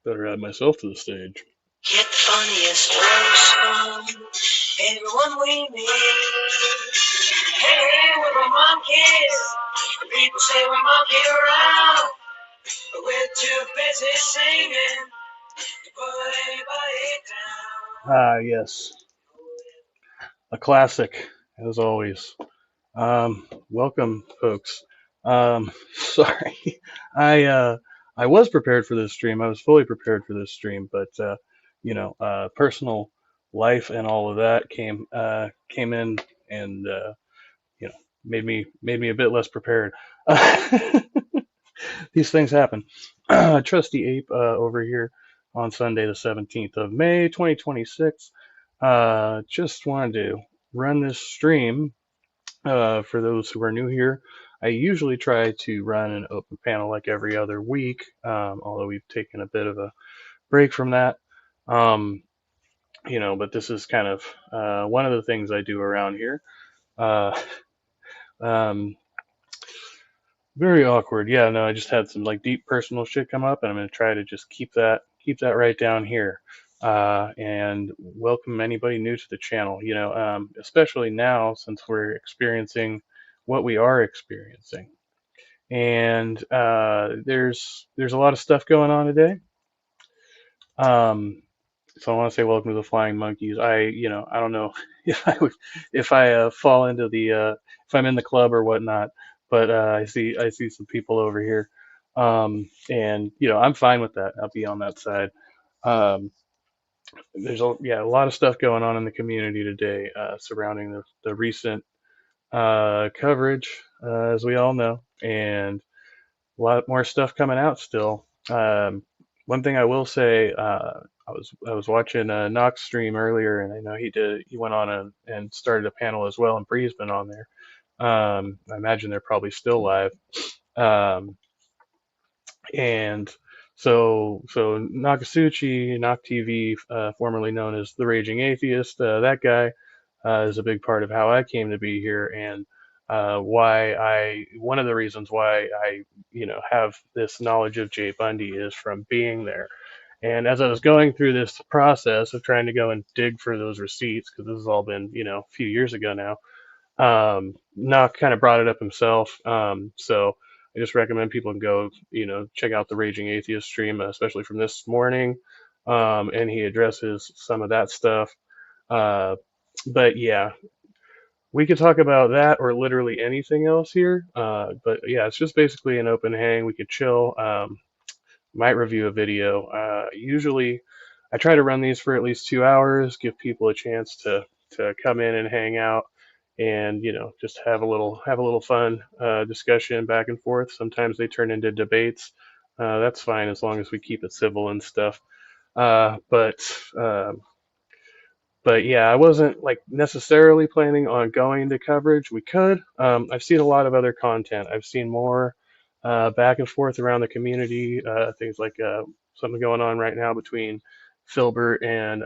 Better add myself to the stage. Get the funniest jokes from everyone we meet. Hey, we're the monkeys. People say we're monkey around, but we're too busy singing to put anybody down. Ah, yes, a classic, as always. Welcome, folks. Sorry, I uh, I was prepared for this stream. I was fully prepared for this stream, but personal life and all of that came in and you know made me a bit less prepared. These things happen. Trusty Ape over here on Sunday, the 17th of May, 2026. Just wanted to run this stream for those who are new here. I usually try to run an open panel like every other week, although we've taken a bit of a break from that. Um, but this is kind of one of the things I do around here. Uh, um, Very awkward. Yeah, no, I just had some like deep personal shit come up, and I'm gonna try to just keep that right down here. And welcome anybody new to the channel. Especially now since we're experiencing what we are experiencing, and there's a lot of stuff going on today. Um, so I want to say welcome to the Flying Monkeys. I don't know if I fall into the if I'm in the club or whatnot, but I see some people over here, and I'm fine with that. I'll be on that side. Um, there's a lot of stuff going on in the community today surrounding the recent coverage, as we all know, and a lot more stuff coming out still. One thing I will say, I was watching Knox stream earlier, and I know he went on and started a panel as well, and Bree's been on there. I imagine they're probably still live. Um, and so Nakasuchi, Knock TV, formerly known as the Raging Atheist, that guy is a big part of how I came to be here, and one of the reasons why I have this knowledge of Jay Bundy is from being there. And as I was going through this process of trying to go and dig for those receipts, because this has all been a few years ago now, Knock kind of brought it up himself. So I just recommend people can go check out the Raging Atheist stream, especially from this morning, and he addresses some of that stuff. Uh, but yeah, we could talk about that or literally anything else here. But yeah, it's just basically an open hang. We could chill. Might review a video. Usually, I try to run these for at least 2 hours, give people a chance to come in and hang out, and just have a little fun discussion back and forth. Sometimes they turn into debates. That's fine as long as we keep it civil and stuff. Uh, but um but yeah, I wasn't like necessarily planning on going to coverage. We could. I've seen a lot of other content. I've seen more back and forth around the community. Things like something going on right now between Filbert and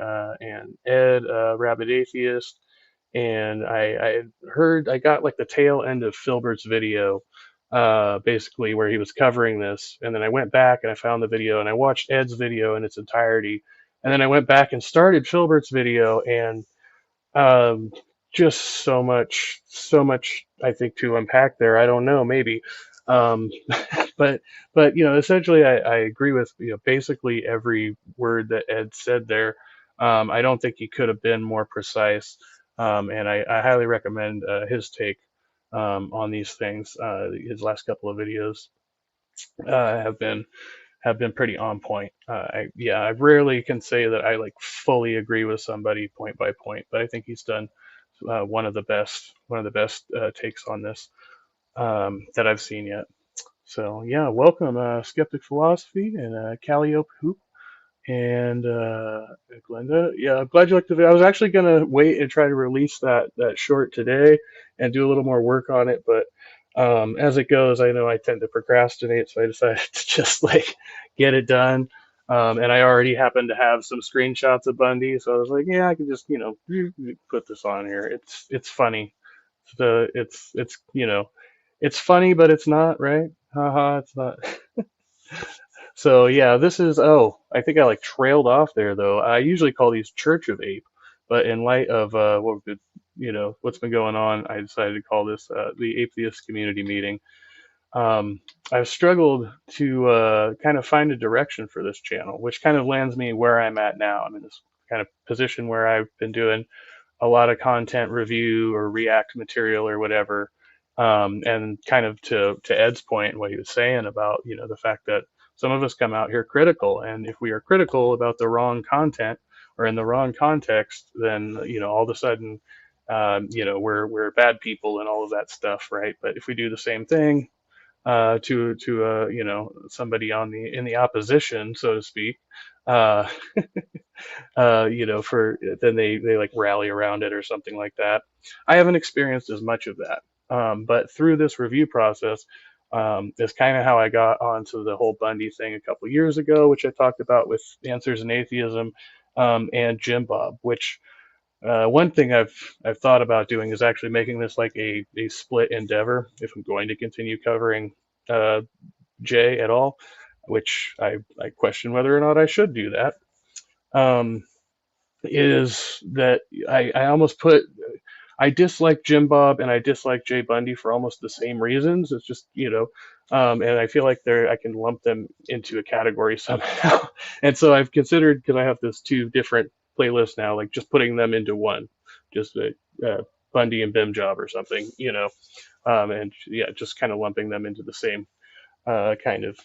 Ed, Rabid Atheist. And I heard I got like the tail end of Filbert's video, basically where he was covering this, and then I went back and I found the video and I watched Ed's video in its entirety, and then I went back and started Filbert's video, and um, just so much I think to unpack there. I don't know, maybe. Um, but essentially, I agree with basically every word that Ed said there. I don't think he could have been more precise, and I highly recommend his take on these things. His last couple of videos have been pretty on point. I rarely can say that I like fully agree with somebody point by point, but I think he's done one of the best takes on this that I've seen yet. So yeah, welcome Skeptic Philosophy and Calliope Hoop and Glenda. Yeah, I'm glad you liked the video. I was actually gonna wait and try to release that short today and do a little more work on it, but as it goes, I know I tend to procrastinate, so I decided to just like get it done. And I already happen to have some screenshots of Bundy, so I was like, yeah, I can just put this on here. It's funny. It's funny, but it's not, right? Haha, it's not. So yeah, this is, oh, I think I like trailed off there though. I usually call these Church of Ape, but in light of what's been going on, I decided to call this the Atheist Community Meeting. um, I've struggled to kind of find a direction for this channel, which kind of lands me where I'm at now. I'm in this kind of position where I've been doing a lot of content review or react material or whatever. And kind of to Ed's point, what he was saying about, the fact that some of us come out here critical, and if we are critical about the wrong content or in the wrong context, then, all of a sudden, we're bad people and all of that stuff, right? But if we do the same thing to somebody on the in the opposition, so to speak, uh, for then they like rally around it or something like that. I haven't experienced as much of that, but through this review process, is kind of how I got onto the whole Bundy thing a couple years ago, which I talked about with Answers in Atheism, and Jim Bob. Which one thing I've thought about doing is actually making this like a split endeavor if I'm going to continue covering uh, Jay at all, which I question whether or not I should do that. Um, is that I almost put I dislike Jim Bob and I dislike Jay Bundy for almost the same reasons. It's just, and I feel like I can lump them into a category somehow. And so I've considered, because I have this two different playlists now, like just putting them into one, just Bundy and Bim Job or something, and yeah, just kind of lumping them into the same kind of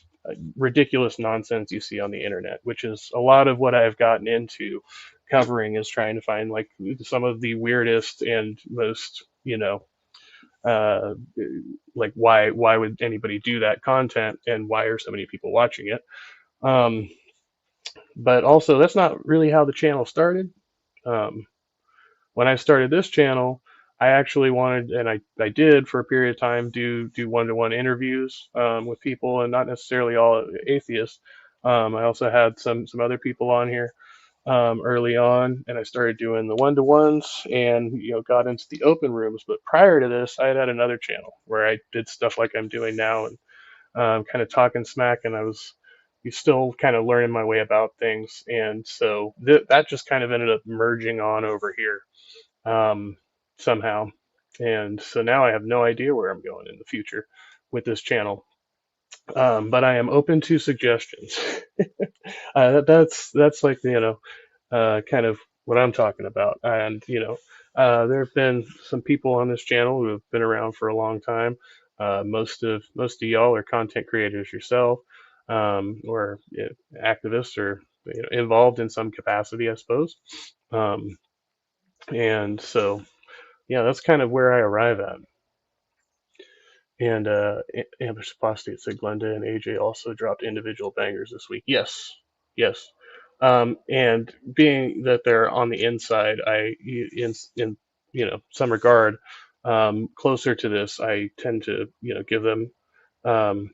ridiculous nonsense you see on the internet, which is a lot of what I've gotten into covering, is trying to find like some of the weirdest and most, uh, like why would anybody do that content and why are so many people watching it? Um, but also, that's not really how the channel started. Um, when I started this channel, I actually wanted, and I did for a period of time, do one-to-one interviews with people, and not necessarily all atheists. I also had some other people on here early on, and I started doing the one-to-ones, and got into the open rooms. But prior to this, I had another channel where I did stuff like I'm doing now, and kind of talking smack, and I was still kind of learning my way about things, and so that just kind of ended up merging on over here um, somehow. And so now I have no idea where I'm going in the future with this channel. But I am open to suggestions. That's like kind of what I'm talking about. And there have been some people on this channel who have been around for a long time. Most of y'all are content creators yourself, or activists, or involved in some capacity, I suppose. Um, and so yeah, that's kind of where I arrive at. And Ambush Apostate said Glenda and AJ also dropped individual bangers this week. Yes, yes. And being that they're on the inside, in some regard, closer to this, I tend to give them um,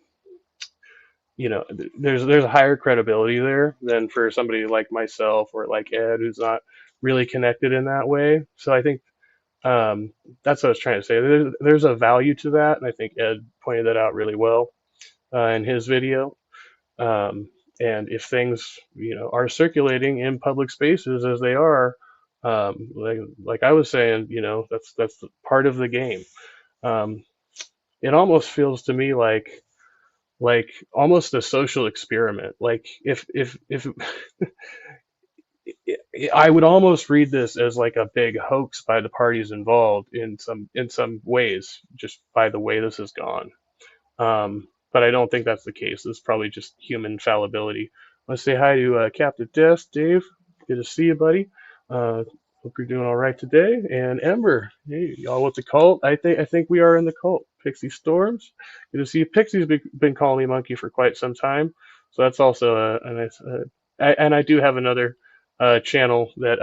there's a higher credibility there than for somebody like myself or like Ed, who's not really connected in that way. So I think that's what I was trying to say. There's a value to that, and I think Ed pointed that out really well in his video. Um, and if things, are circulating in public spaces as they are, like I was saying, that's part of the game. Um, it almost feels to me like almost a social experiment. Like if I would almost read this as like a big hoax by the parties involved in some ways, just by the way this has gone. But I don't think that's the case. This is probably just human fallibility. I want to say hi to Captain Death, Dave. Good to see you, buddy. Hope you're doing all right today. And Ember, hey, y'all with the cult? I think we are in the cult. Pixie Storms. Good to see you. Pixie's been calling me monkey for quite some time, so that's also a nice. And I do have another channel that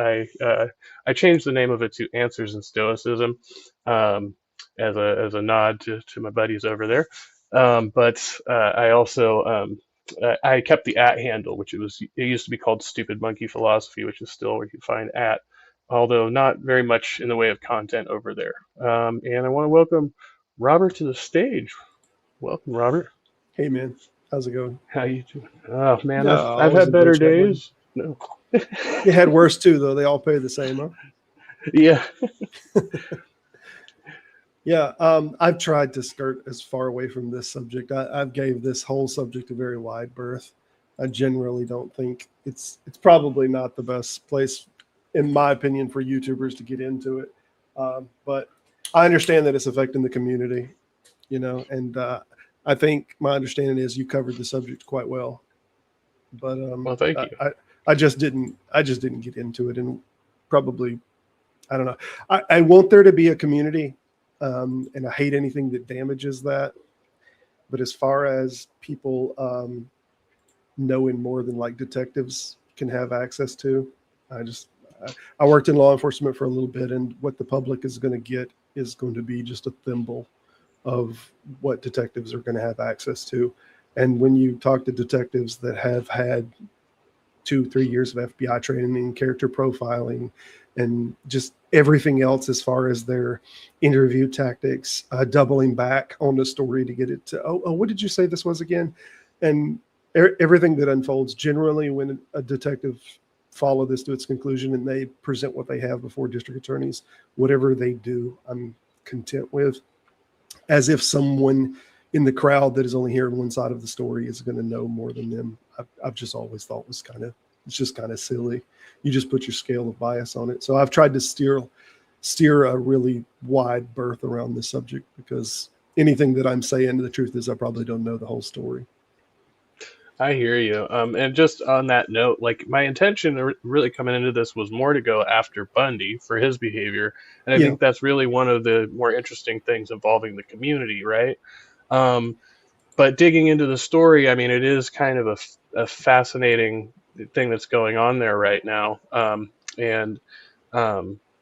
I changed the name of it to Answers in Stoicism, as a nod to my buddies over there. But I also I kept the at handle, it used to be called Stupid Monkey Philosophy, which is still where you can find at, although not very much in the way of content over there. And I want to welcome Robert to the stage. Welcome, Robert. Hey, man. How's it going? How you doing? Oh man, Yeah, I've always had a blue better chat button. days. No. You had worse too, though. They all pay the same, huh? Yeah. Yeah, I've tried to skirt as far away from this subject. I've gave this whole subject a very wide berth. I generally don't think it's probably not the best place, in my opinion, for YouTubers to get into it. But I understand that it's affecting the community, and I think my understanding is you covered the subject quite well. But Well, thank you. I just didn't get into it, and probably I don't know. I want there to be a community, and I hate anything that damages that. But as far as people knowing more than like detectives can have access to, I just I worked in law enforcement for a little bit, and what the public is going to get is going to be just a thimble of what detectives are going to have access to. And when you talk to detectives that have had 2-3 years of FBI training and character profiling and just everything else as far as their interview tactics, doubling back on the story to get it to, what did you say this was again? And everything that unfolds generally when a detective follow this to its conclusion and they present what they have before district attorneys, whatever they do, I'm content with, as if someone in the crowd that is only hearing one side of the story is going to know more than them. I've just always thought it's just kind of silly. You just put your scale of bias on it. So I've tried to steer a really wide berth around this subject, because anything that I'm saying, the truth is I probably don't know the whole story. I hear you. And just on that note, like my intention really coming into this was more to go after Bundy for his behavior, and I Yeah, think that's really one of the more interesting things involving the community, right? Um, but digging into the story, I mean, it is kind of a fascinating thing that's going on there right now. And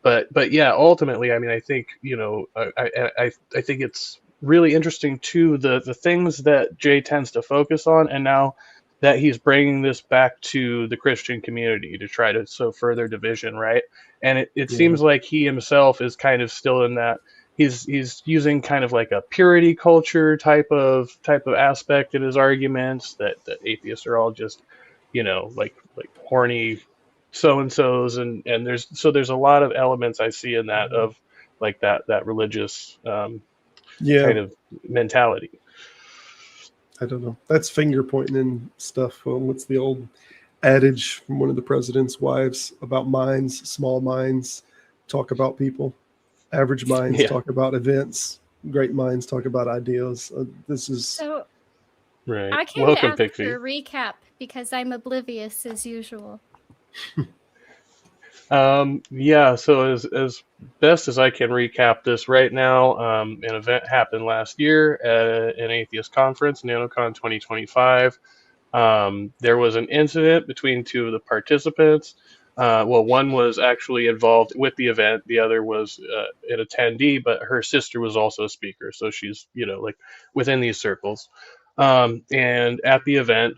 but yeah, ultimately, I mean, I think I think it's really interesting too the things that Jay tends to focus on, and now that he's bringing this back to the Christian community to try to sow further division, right? And it yeah, seems like he himself is kind of still in that he's using kind of like a purity culture type of aspect in his arguments that atheists are all just like horny so and so's, and there's a lot of elements I see in that of like that religious yeah. kind of mentality. I don't know. That's finger pointing and stuff. What's the old adage from one of the president's wives about minds? Small minds talk about people. Average minds Yeah, talk about events. Great minds talk about ideas. This is So right. I came to Welcome, ask for Pixie. a recap because I'm oblivious as usual. Yeah, so as best as I can recap this right now, an event happened last year at an atheist conference, NanoCon 2025. There was an incident between two of the participants. Well, one was actually involved with the event, the other was an attendee, but her sister was also a speaker, so she's, like within these circles. And at the event,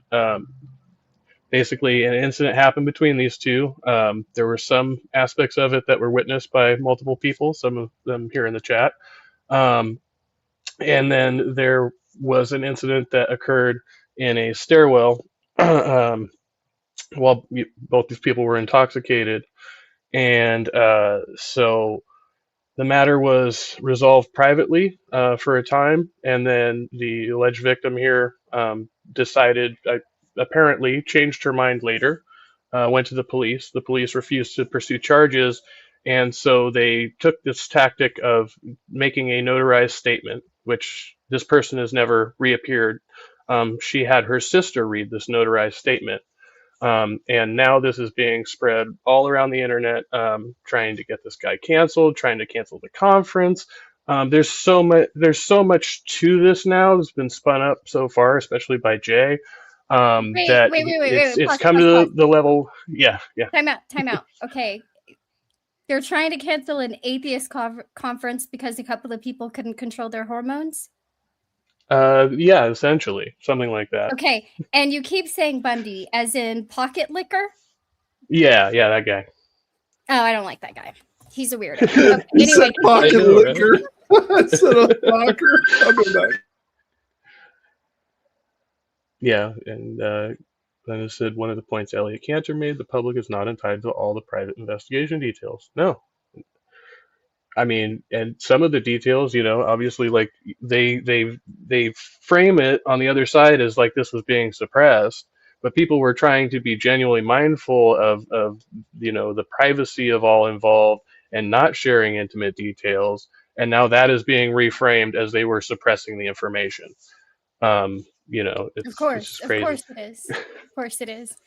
basically, an incident happened between these two. There were some aspects of it that were witnessed by multiple people, some of them here in the chat. Um, and then there was an incident that occurred in a stairwell while both these people were intoxicated. And so the matter was resolved privately for a time, and then the alleged victim here decided, apparently, changed her mind later, went to the police. The police refused to pursue charges, and so they took this tactic of making a notarized statement, which this person has never reappeared. She had her sister read this notarized statement, and now this is being spread all around the internet, trying to get this guy canceled, trying to cancel the conference. There's so much to this now that's been spun up so far, especially by Jay, Wait, that wait, wait, wait, it's wait. it's Pause, come pause, to pause. the level. Yeah, yeah, Time out, time out. Okay. They're trying to cancel an atheist conference because a couple of people couldn't control their hormones. yeah, essentially something like that. Okay. And you keep saying Bundy as in pocket liquor. Yeah, yeah, that guy. Oh, I don't like that guy. He's a weirdo. Okay, he anyway, said pocket I know, right? liquor. I said a fucker. I'll go back. Yeah, and then it said one of the points Elliot Cantor made: the public is not entitled to all the private investigation details. No, I mean, and some of the details, obviously, like they frame it on the other side as like this was being suppressed, but people were trying to be genuinely mindful of the privacy of all involved and not sharing intimate details, and now that is being reframed as they were suppressing the information. It's just Of crazy. course it is. Of course it is.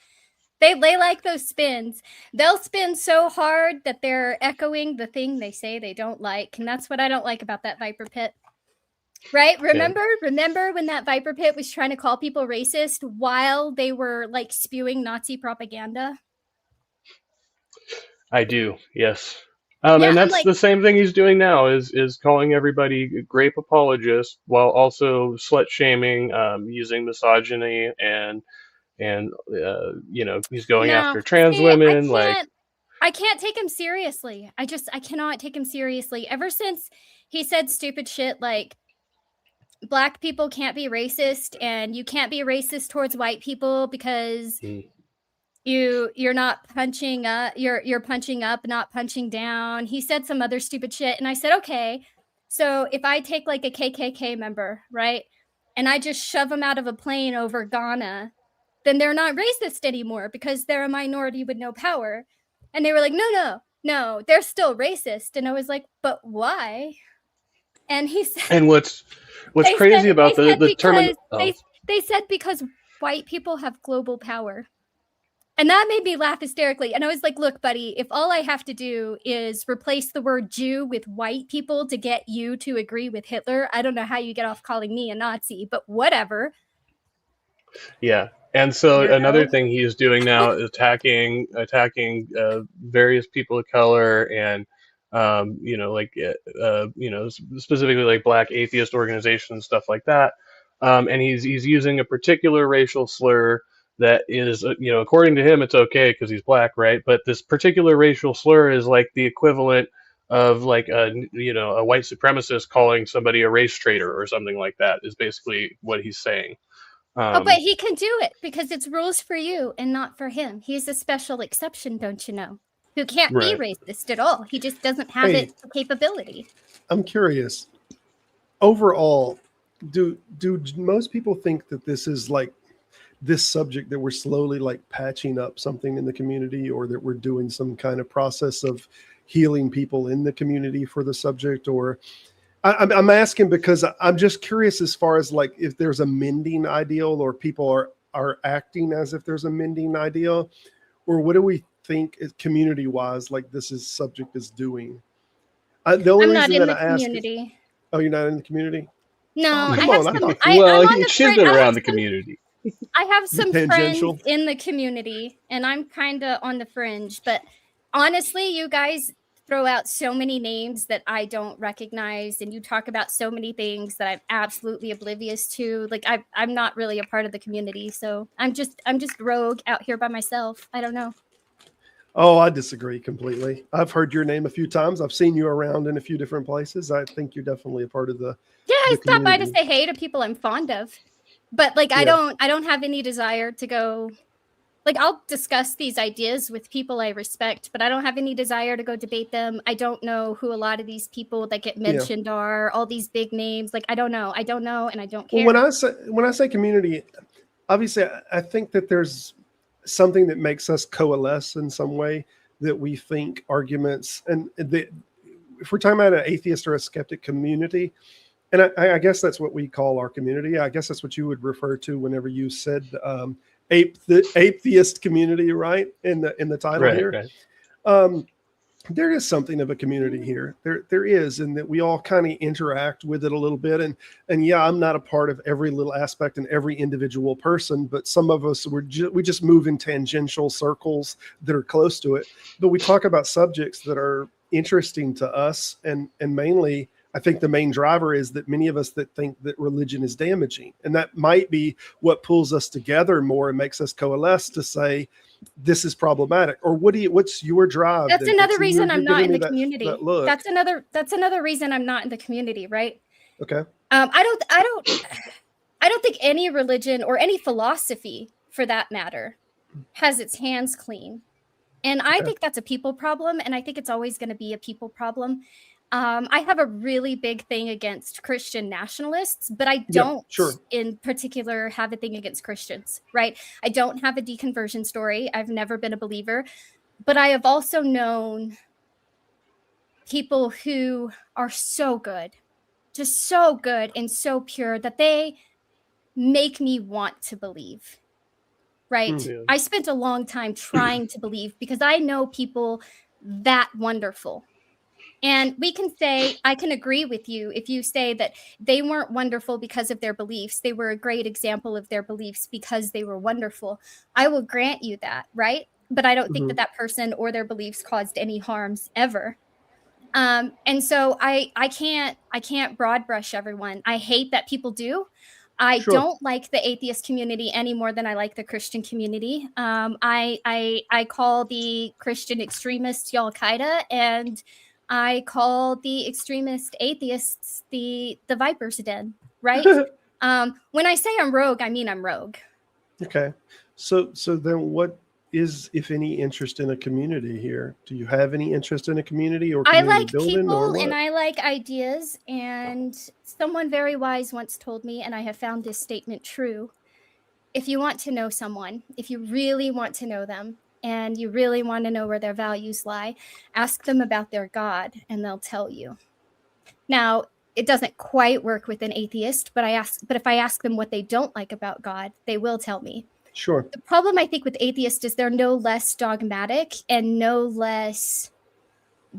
They like those spins. They'll spin so hard that they're echoing the thing they say they don't like, and that's what I don't like about that Viper Pit. Right? Yeah, Remember when that Viper Pit was trying to call people racist while they were like spewing Nazi propaganda? I do. Yes. Yeah, And I'm that's like, the same thing he's doing now is calling everybody grape apologists while also slut shaming, using misogyny and he's going no. after trans See, women. Like, I can't take him seriously. I cannot take him seriously. Ever since he said stupid shit like black people can't be racist and you can't be racist towards white people because mm, you're not punching up, you're punching up, not punching down. He said some other stupid shit and I said, "Okay. So if I take like a KKK member, right? And I just shove them out of a plane over Ghana, then they're not racist anymore because they're a minority with no power." And they were like, "No, they're still racist." And I was like, "But why?" And he said, and what's crazy they about the said the term? because Oh, they said because white people have global power. And that made me laugh hysterically. And I was like, "Look, buddy, if all I have to do is replace the word Jew with white people to get you to agree with Hitler, I don't know how you get off calling me a Nazi, but whatever." yeah. And so another Weirdo. thing he is doing now is attacking various people of color and specifically like black atheist organizations and stuff like that. And he's using a particular racial slur that is, according to him, it's okay because he's black, right? But this particular racial slur is like the equivalent of like a white supremacist calling somebody a race traitor or something like that is basically what he's saying. Oh, but Um, he can do it because it's rules for you and not for him. He's a special exception, don't you know? Who can't be right. racist at all. He just doesn't have Hey, it the capability. I'm curious. Overall, do most people think that this is like this subject that we're slowly like patching up something in the community, or that we're doing some kind of process of healing people in the community for the subject? Or I'm asking because I'm just curious as far as like if there's a mending ideal, or people are acting as if there's a mending ideal, or what do we think community wise like this is subject is doing? The only I'm not reason in that the I ask is, community. oh, you're not in the community? No, Oh, I come have on. I some. thought I'm Well, on he the fringe. shifted around the community. I have you some friends tangential. in the community, and I'm kind of on the fringe. But honestly, you guys throw out so many names that I don't recognize, and you talk about so many things that I'm absolutely oblivious to. Like I'm not really a part of the community, so I'm just rogue out here by myself. I don't know. Oh, I disagree completely. I've heard your name a few times. I've seen you around in a few different places. I think you're definitely a part of Yeah, I the stop by to community. say hey to people I'm fond of, but like Yeah. I don't have any desire to go. Like I'll discuss these ideas with people I respect, but I don't have any desire to go debate them. I don't know who a lot of these people that get Yeah. mentioned are, all these big names. Like I don't know, and I don't Well, care. when I say community, obviously I think that there's something that makes us coalesce in some way, that we think arguments, and if we're talking about an atheist or a skeptic community, and I guess that's what we call our community. I guess that's what you would refer to whenever you said the atheist community, right? In the title Right, here. right. Um, there is something of a community here. There is, and that we all kind of interact with it a little bit. And yeah, I'm not a part of every little aspect and every individual person, but some of us we just move in tangential circles that are close to it. But we talk about subjects that are interesting to us, and mainly, I think the main driver is that many of us that think that religion is damaging, and that might be what pulls us together more and makes us coalesce to say this is problematic. Or what's your drive That's then, another Dixon? reason You're I'm not giving in me the that community. look. That's another reason I'm not in the community, right? Okay. I don't I don't think any religion or any philosophy, for that matter, has its hands clean. And I think that's a people problem, and I think it's always going to be a people problem. I have a really big thing against Christian nationalists, but I Yeah, don't sure. in particular have a thing against Christians, right? I don't have a deconversion story. I've never been a believer, but I have also known people who are so good, just so good and so pure that they make me want to believe. Right. Yeah. I spent a long time trying to believe because I know people that wonderful. And we can say, I can agree with you if you say that they weren't wonderful because of their beliefs. They were a great example of their beliefs because they were wonderful. I will grant you that, right? But I don't think that that person or their beliefs caused any harms ever. And so I can't broad brush everyone. I hate that people do. I Sure. don't like the atheist community any more than I like the Christian community. I call the Christian extremists Al Qaeda, and I call the extremist atheists the Viper's Den. Right? When I say I'm rogue, I mean I'm rogue. Okay. So then what is, if any, interest in a community here? Do you have any interest in a community or I community like building or people and what? I like ideas. And someone very wise once told me, and I have found this statement true: if you want to know someone, if you really want to know them, and you really want to know where their values lie, ask them about their God and they'll tell you. Now, it doesn't quite work with an atheist, but if I ask them what they don't like about God, they will tell me. Sure. The problem I think with atheists is they're no less dogmatic and no less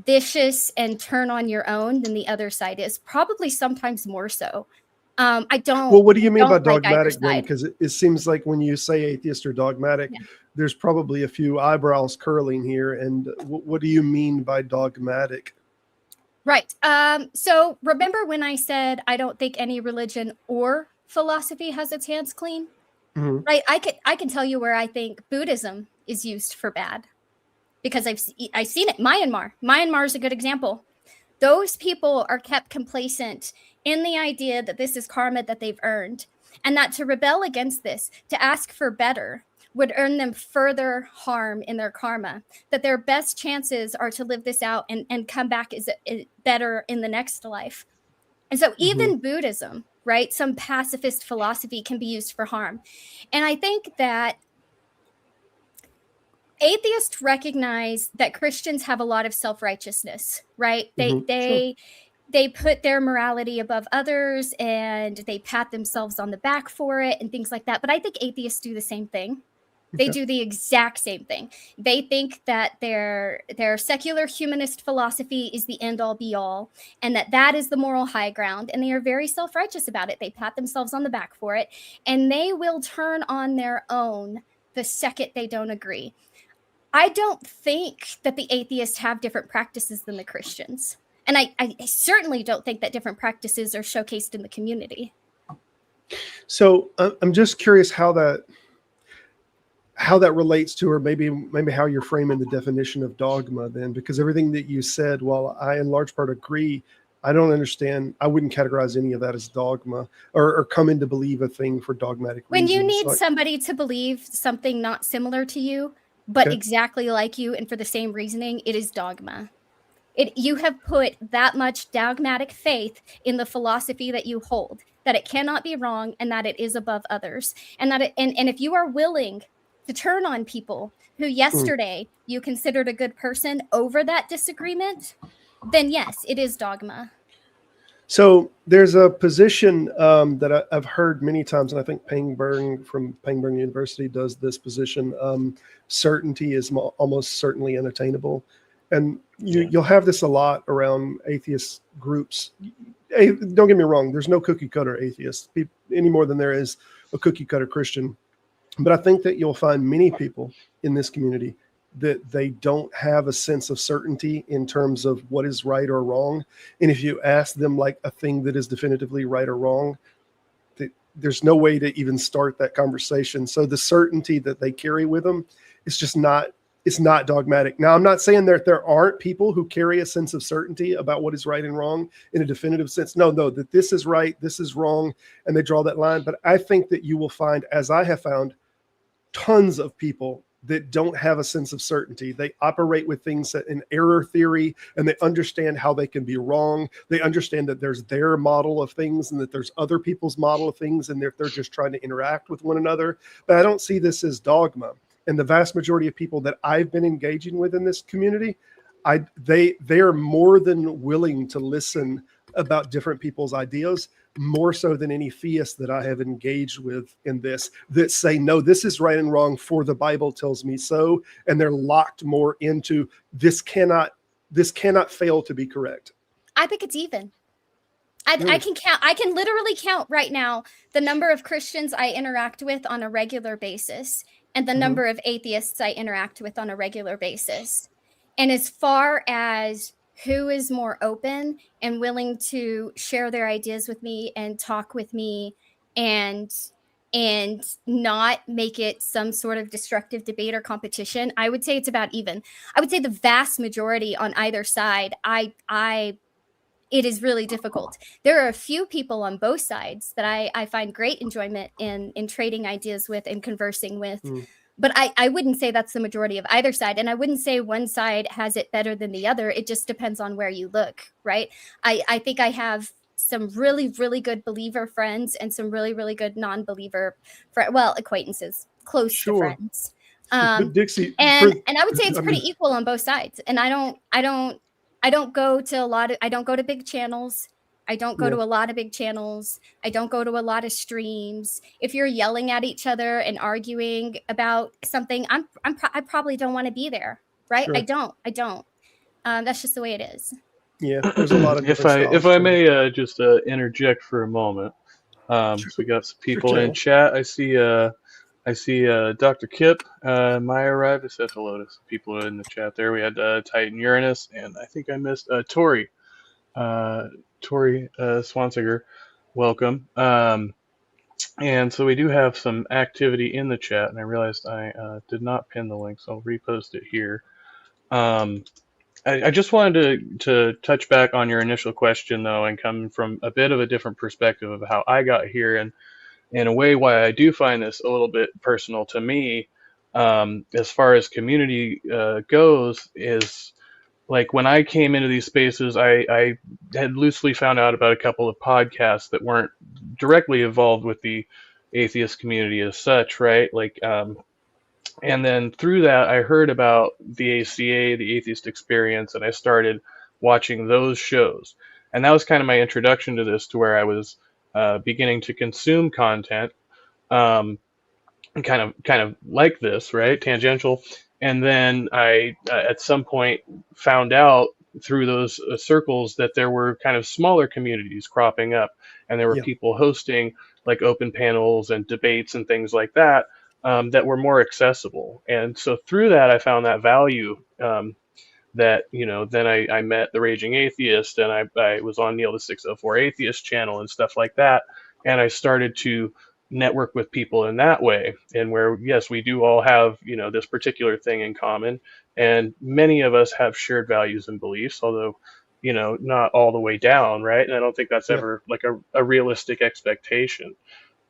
vicious and turn on your own than the other side is, probably sometimes more so. I Well, what do you mean by don't like either dogmatic then? side. Because it seems like when you say atheist or dogmatic, Yeah. there's probably a few eyebrows curling here. And what do you mean by dogmatic? Right. So remember when I said I don't think any religion or philosophy has its hands clean? Hmm. Right. I can tell you where I think Buddhism is used for bad because I've seen it. Myanmar is a good example. Those people are kept complacent in the idea that this is karma that they've earned, and that to rebel against this, to ask for better, would earn them further harm in their karma, that their best chances are to live this out and come back is better in the next life. And so Hmm. even Buddhism, right, some pacifist philosophy can be used for harm. And I think that atheists recognize that Christians have a lot of self-righteousness, right? Hmm. Sure. They put their morality above others and they pat themselves on the back for it and things like that. But I think atheists do the same thing. They Okay. do the exact same thing. They think that their secular humanist philosophy is the end all be all, and that is the moral high ground, and they are very self-righteous about it. They pat themselves on the back for it, and they will turn on their own the second they don't agree. I don't think that the atheists have different practices than the Christians. And I certainly don't think that different practices are showcased in the community. So I'm just curious how that relates to, or maybe how you're framing the definition of dogma then, because everything that you said, while I in large part agree, I don't understand. I wouldn't categorize any of that as dogma or come in to believe a thing for dogmatic When you reasons. need Like, somebody to believe something not similar to you, but okay. exactly like you and for the same reasoning, it is dogma. You have put that much dogmatic faith in the philosophy that you hold, that it cannot be wrong and that it is above others. And and if you are willing to turn on people who Mm. yesterday you considered a good person over that disagreement, then yes, it is dogma. So there's a position that I've heard many times, and I think Pangburn from Pangburn University does this position. Certainty is almost certainly unattainable, and Yeah. you'll have this a lot around atheist groups. Don't get me wrong. There's no cookie cutter atheist any more than there is a cookie cutter Christian. But I think that you'll find many people in this community that they don't have a sense of certainty in terms of what is right or wrong. And if you ask them like a thing that is definitively right or wrong, there's no way to even start that conversation. So the certainty that they carry with them is just not, It's not dogmatic. Now, I'm not saying that there aren't people who carry a sense of certainty about what is right and wrong in a definitive sense. No, that this is right, this is wrong, and they draw that line. But I think that you will find, as I have found, tons of people that don't have a sense of certainty. They operate with things in error theory, and they understand how they can be wrong. They understand that there's their model of things and that there's other people's model of things, and they're just trying to interact with one another. But I don't see this as dogma. And the vast majority of people that I've been engaging with in this community, they are more than willing to listen about different people's ideas, more so than any theists that I have engaged with in this, that say, no, this is right and wrong, for the Bible tells me so. And they're locked more into this cannot fail to be correct. I think it's even. I can count. I can literally count right now the number of Christians I interact with on a regular basis and the number of atheists I interact with on a regular basis. And as far as who is more open and willing to share their ideas with me and talk with me and not make it some sort of destructive debate or competition, I would say it's about even. I would say the vast majority on either side, it is really difficult. There are a few people on both sides that I find great enjoyment in trading ideas with and conversing with. But I wouldn't say that's the majority of either side. And I wouldn't say one side has it better than the other. It just depends on where you look, right? I think I have some really, really good believer friends and some really, really good non-believer, acquaintances, close to friends. But Dixie, and I would say it's pretty equal on both sides. And I don't go to big channels. I don't go to a lot of big channels. I don't go to a lot of streams. If you're yelling at each other and arguing about something, I probably don't want to be there, right? Sure. I don't. That's just the way it is. Yeah, there's a lot of if I may just interject for a moment. So we got some people in chat. I see Dr. Kip Maya arrived. I said hello to some people in the chat there. We had Titan Uranus, and I think I missed Tori. Tori Swansiger, welcome. And so we do have some activity in the chat, and I realized I did not pin the link, so I'll repost it here. I just wanted to touch back on your initial question, though, and come from a bit of a different perspective of how I got here, and in a way why I do find this a little bit personal to me, as far as community goes, is like when I came into these spaces, I had loosely found out about a couple of podcasts that weren't directly involved with the atheist community as such, right? Like, and then through that, I heard about the ACA, the Atheist Experience, and I started watching those shows. And that was kind of my introduction to this, to where I was beginning to consume content, kind of like this, right? Tangential. And then I, at some point, found out through those circles that there were kind of smaller communities cropping up, and there were people hosting like open panels and debates and things like that, that were more accessible. And so through that, I found that value, that, then I met the Raging Atheist, and I was on Neil the 604 Atheist channel and stuff like that. And I started to network with people in that way, and where, yes, we do all have, this particular thing in common, and many of us have shared values and beliefs, although, not all the way down, right? And I don't think that's ever like a realistic expectation.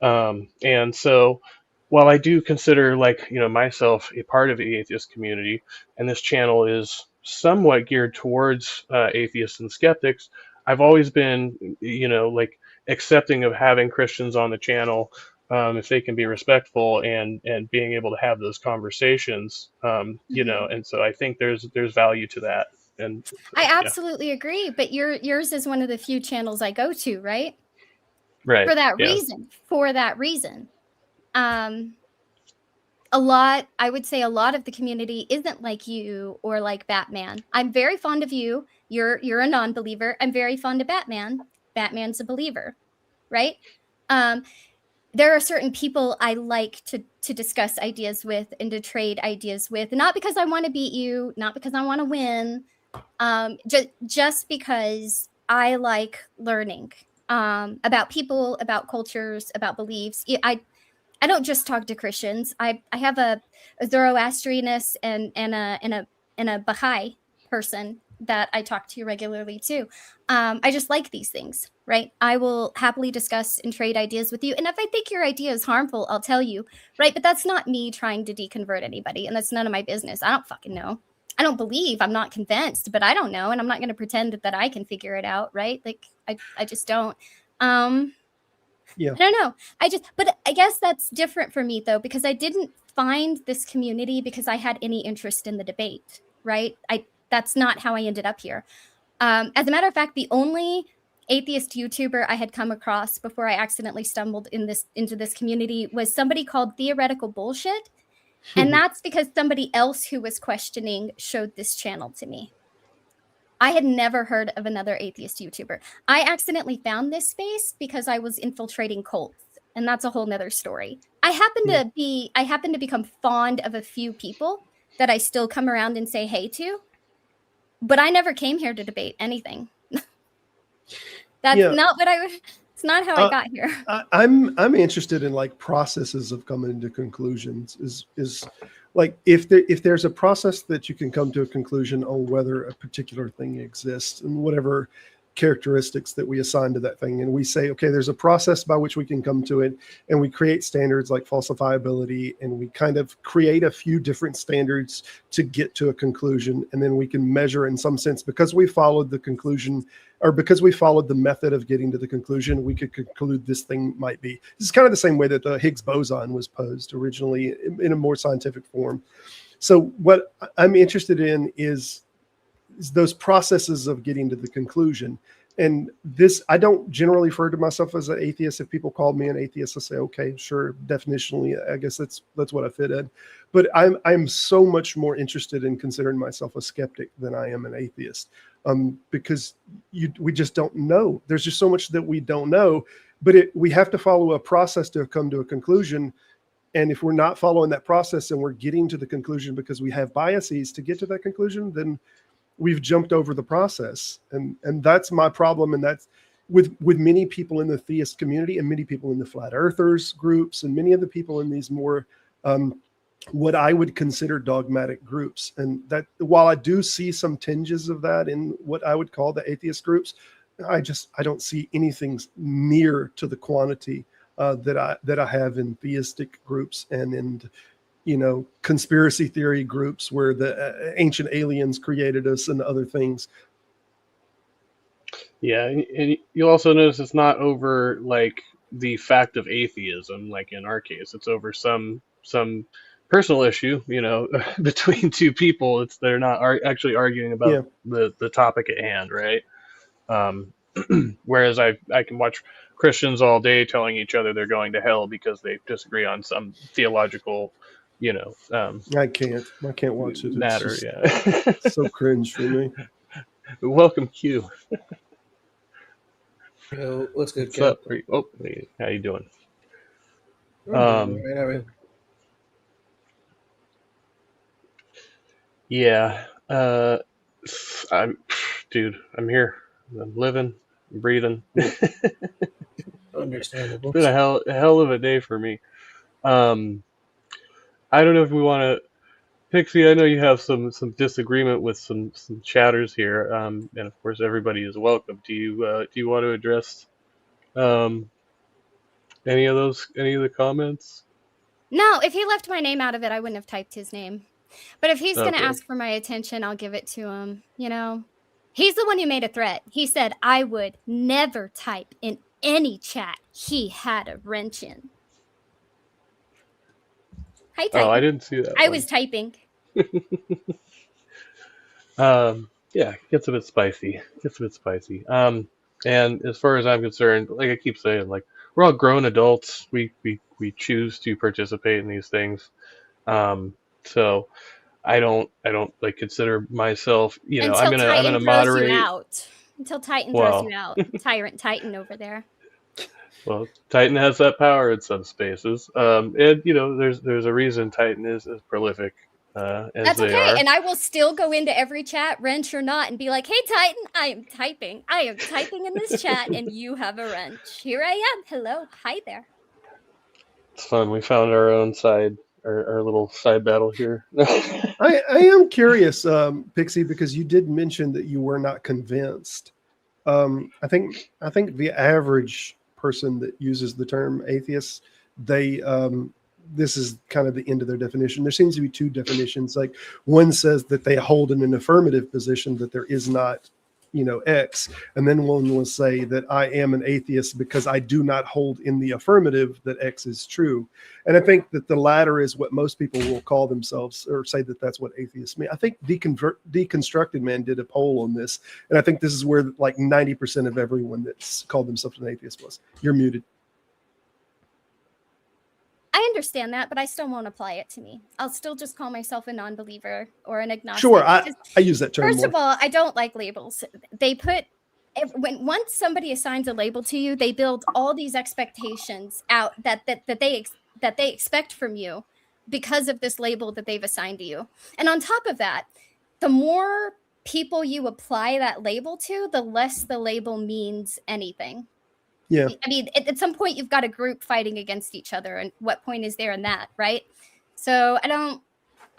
And so while I do consider myself a part of the atheist community, and this channel is somewhat geared towards atheists and skeptics, I've always been, accepting of having Christians on the channel, if they can be respectful and being able to have those conversations, and so I think there's value to that. And I absolutely agree. But yours is one of the few channels I go to, right? Right. For that reason. I would say a lot of the community isn't like you or like Batman. I'm very fond of you. You're a non-believer. I'm very fond of Batman. Batman's a believer, right? There are certain people I like to discuss ideas with and to trade ideas with, not because I want to beat you, not because I want to win, just because I like learning about people, about cultures, about beliefs. I don't just talk to Christians. I have a Zoroastrianist and a Baha'i person that I talk to regularly too. I just like these things, right? I will happily discuss and trade ideas with you. And if I think your idea is harmful, I'll tell you, right? But that's not me trying to deconvert anybody, and that's none of my business. I don't fucking know. I don't believe, I'm not convinced, but I don't know, and I'm not going to pretend that I can figure it out, right? Like I just don't. Yeah. I don't know. But I guess that's different for me though, because I didn't find this community because I had any interest in the debate, right? That's not how I ended up here. As a matter of fact, the only atheist YouTuber I had come across before I accidentally stumbled into this community was somebody called Theoretical Bullshit. And that's because somebody else who was questioning showed this channel to me. I had never heard of another atheist YouTuber. I accidentally found this space because I was infiltrating cults, and that's a whole nother story. I happen to become fond of a few people that I still come around and say hey to, but I never came here to debate anything. That's not what it's not how I got here. I'm interested in like processes of coming to conclusions. Is like if there's a process that you can come to a conclusion on whether a particular thing exists and whatever characteristics that we assign to that thing, and we say, okay, there's a process by which we can come to it, and we create standards like falsifiability, and we kind of create a few different standards to get to a conclusion, and then we can measure in some sense, because we followed the conclusion, or because we followed the method of getting to the conclusion, we could conclude this thing might be. This is kind of the same way that the Higgs boson was posed originally in a more scientific form. So what I'm interested in is those processes of getting to the conclusion. And this, I don't generally refer to myself as an atheist. If people call me an atheist, I say, okay, sure, definitionally, I guess that's what I fit in. But I'm so much more interested in considering myself a skeptic than I am an atheist, because we just don't know. There's just so much that we don't know. But we have to follow a process to come to a conclusion. And if we're not following that process and we're getting to the conclusion because we have biases to get to that conclusion, then we've jumped over the process. And that's my problem. And that's with many people in the theist community and many people in the flat earthers groups and many of the people in these more what I would consider dogmatic groups. And that while I do see some tinges of that in what I would call the atheist groups, I don't see anything near to the quantity that I have in theistic groups and in conspiracy theory groups where the ancient aliens created us and other things. Yeah, and you'll also notice it's not over like the fact of atheism, like in our case. It's over some personal issue, between two people. They're not actually arguing about the topic at hand, right? Whereas I can watch Christians all day telling each other they're going to hell because they disagree on some theological I can't watch it. Matter, it's so cringe for me. Welcome, Q. Yo, what's good, What's up? Oh, hey, how you doing? Yeah. I'm here. I'm living, I'm breathing. Understandable. It's been a hell of a day for me. I don't know if we want to, Pixie. I know you have some disagreement with some chatters here, and of course everybody is welcome. Do you want to address any of the comments? No, if he left my name out of it, I wouldn't have typed his name. But if he's going to ask for my attention, I'll give it to him. He's the one who made a threat. He said I would never type in any chat he had a wrench in. Hi, Titan. Oh, I didn't see that. I was typing. Yeah, it gets a bit spicy. And as far as I'm concerned, like I keep saying, like we're all grown adults. We choose to participate in these things. So I don't like consider myself, I'm gonna moderate. Until Titan throws you out. Tyrant Titan over there. Well, Titan has that power in some spaces. And there's a reason Titan is as prolific as That's they okay. are. And I will still go into every chat, wrench or not, and be like, hey Titan, I am typing in this chat and you have a wrench. Here I am. Hello. Hi there. fun. We found our own side, our little side battle here. I am curious, Pixie, because you did mention that you were not convinced. I think the average person that uses the term atheist, they this is kind of the end of their definition. There seems to be two definitions. Like one says that they hold in an affirmative position that there is not, X, and then one will say that I am an atheist because I do not hold in the affirmative that X is true. And I think that the latter is what most people will call themselves, or say that that's what atheists mean. I think Deconstructed Man did a poll on this, and I think this is where like 90% of everyone that's called themselves an atheist was. You're muted. I understand that, but I still won't apply it to me. I'll still just call myself a non-believer or an agnostic. Sure, I use that term First more. of all, I don't like labels. They put once somebody assigns a label to you, they build all these expectations out that they expect from you because of this label that they've assigned to you. And on top of that, the more people you apply that label to, the less the label means anything. Yeah. I mean, at some point you've got a group fighting against each other, and what point is there in that, right? So I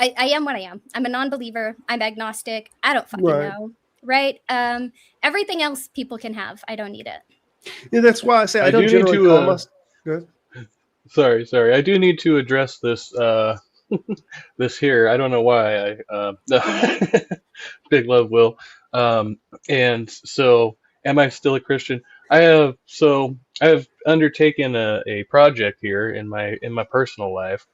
am what I am. I'm a non-believer. I'm agnostic. I don't fucking know, right? Everything else people can have. I don't need it. Yeah, that's why I say I don't do need generally to, call myself. Sorry. I do need to address this this here. I don't know why. Big love, Will. And so, am I still a Christian? I have undertaken a project here in my personal life.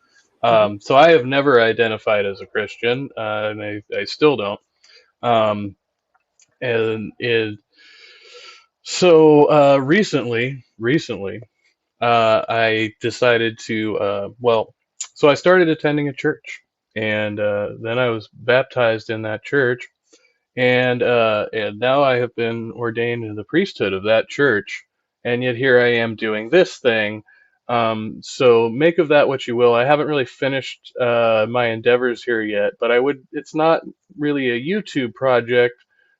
So I have never identified as a Christian, and I still don't. And so recently, I decided to so I started attending a church, and then I was baptized in that church. And now I have been ordained in the priesthood of that church, and yet here I am doing this thing. So make of that what you will. I haven't really finished my endeavors here yet, but it's not really a YouTube project,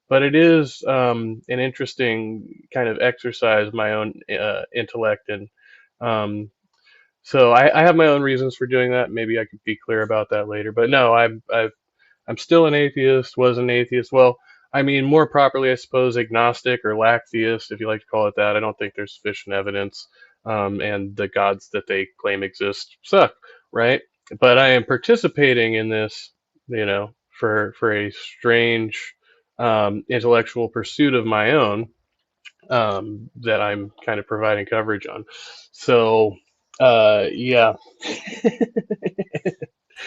but it is an interesting kind of exercise of my own intellect. And so I have my own reasons for doing that. Maybe I could be clear about that later. But no, I'm still an atheist, was an atheist. Well, I mean, more properly, I suppose, agnostic or lacktheist, if you like to call it that. I don't think there's sufficient evidence, and the gods that they claim exist suck, right? But I am participating in this, for a strange intellectual pursuit of my own, that I'm kind of providing coverage on. So, yeah.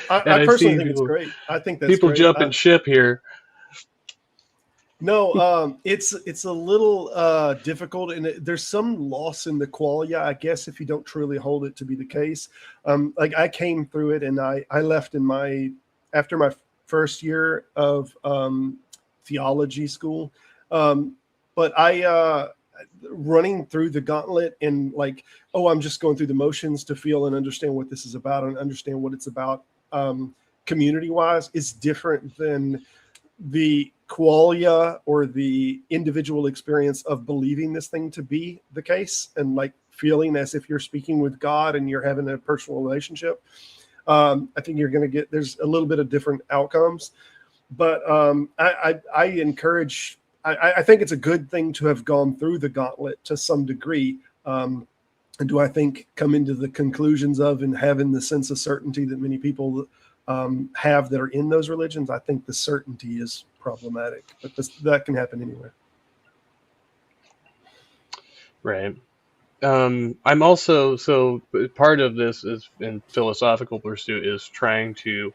I personally think it's great. I think that's people great. jumping ship here. No, it's a little difficult, and there's some loss in the qualia, I guess, if you don't truly hold it to be the case. Like I came through it, and I left after my first year of theology school, but I running through the gauntlet and like, I'm just going through the motions to feel and understand what this is about and understand what it's about community-wise is different than the qualia or the individual experience of believing this thing to be the case and like feeling as if you're speaking with God and you're having a personal relationship. I think you're going to there's a little bit of different outcomes, but I encourage, I think it's a good thing to have gone through the gauntlet to some degree. And do I think come into the conclusions of and having the sense of certainty that many people have that are in those religions? I think the certainty is problematic, but that can happen anywhere. Right. I'm also, so part of this is in philosophical pursuit is trying to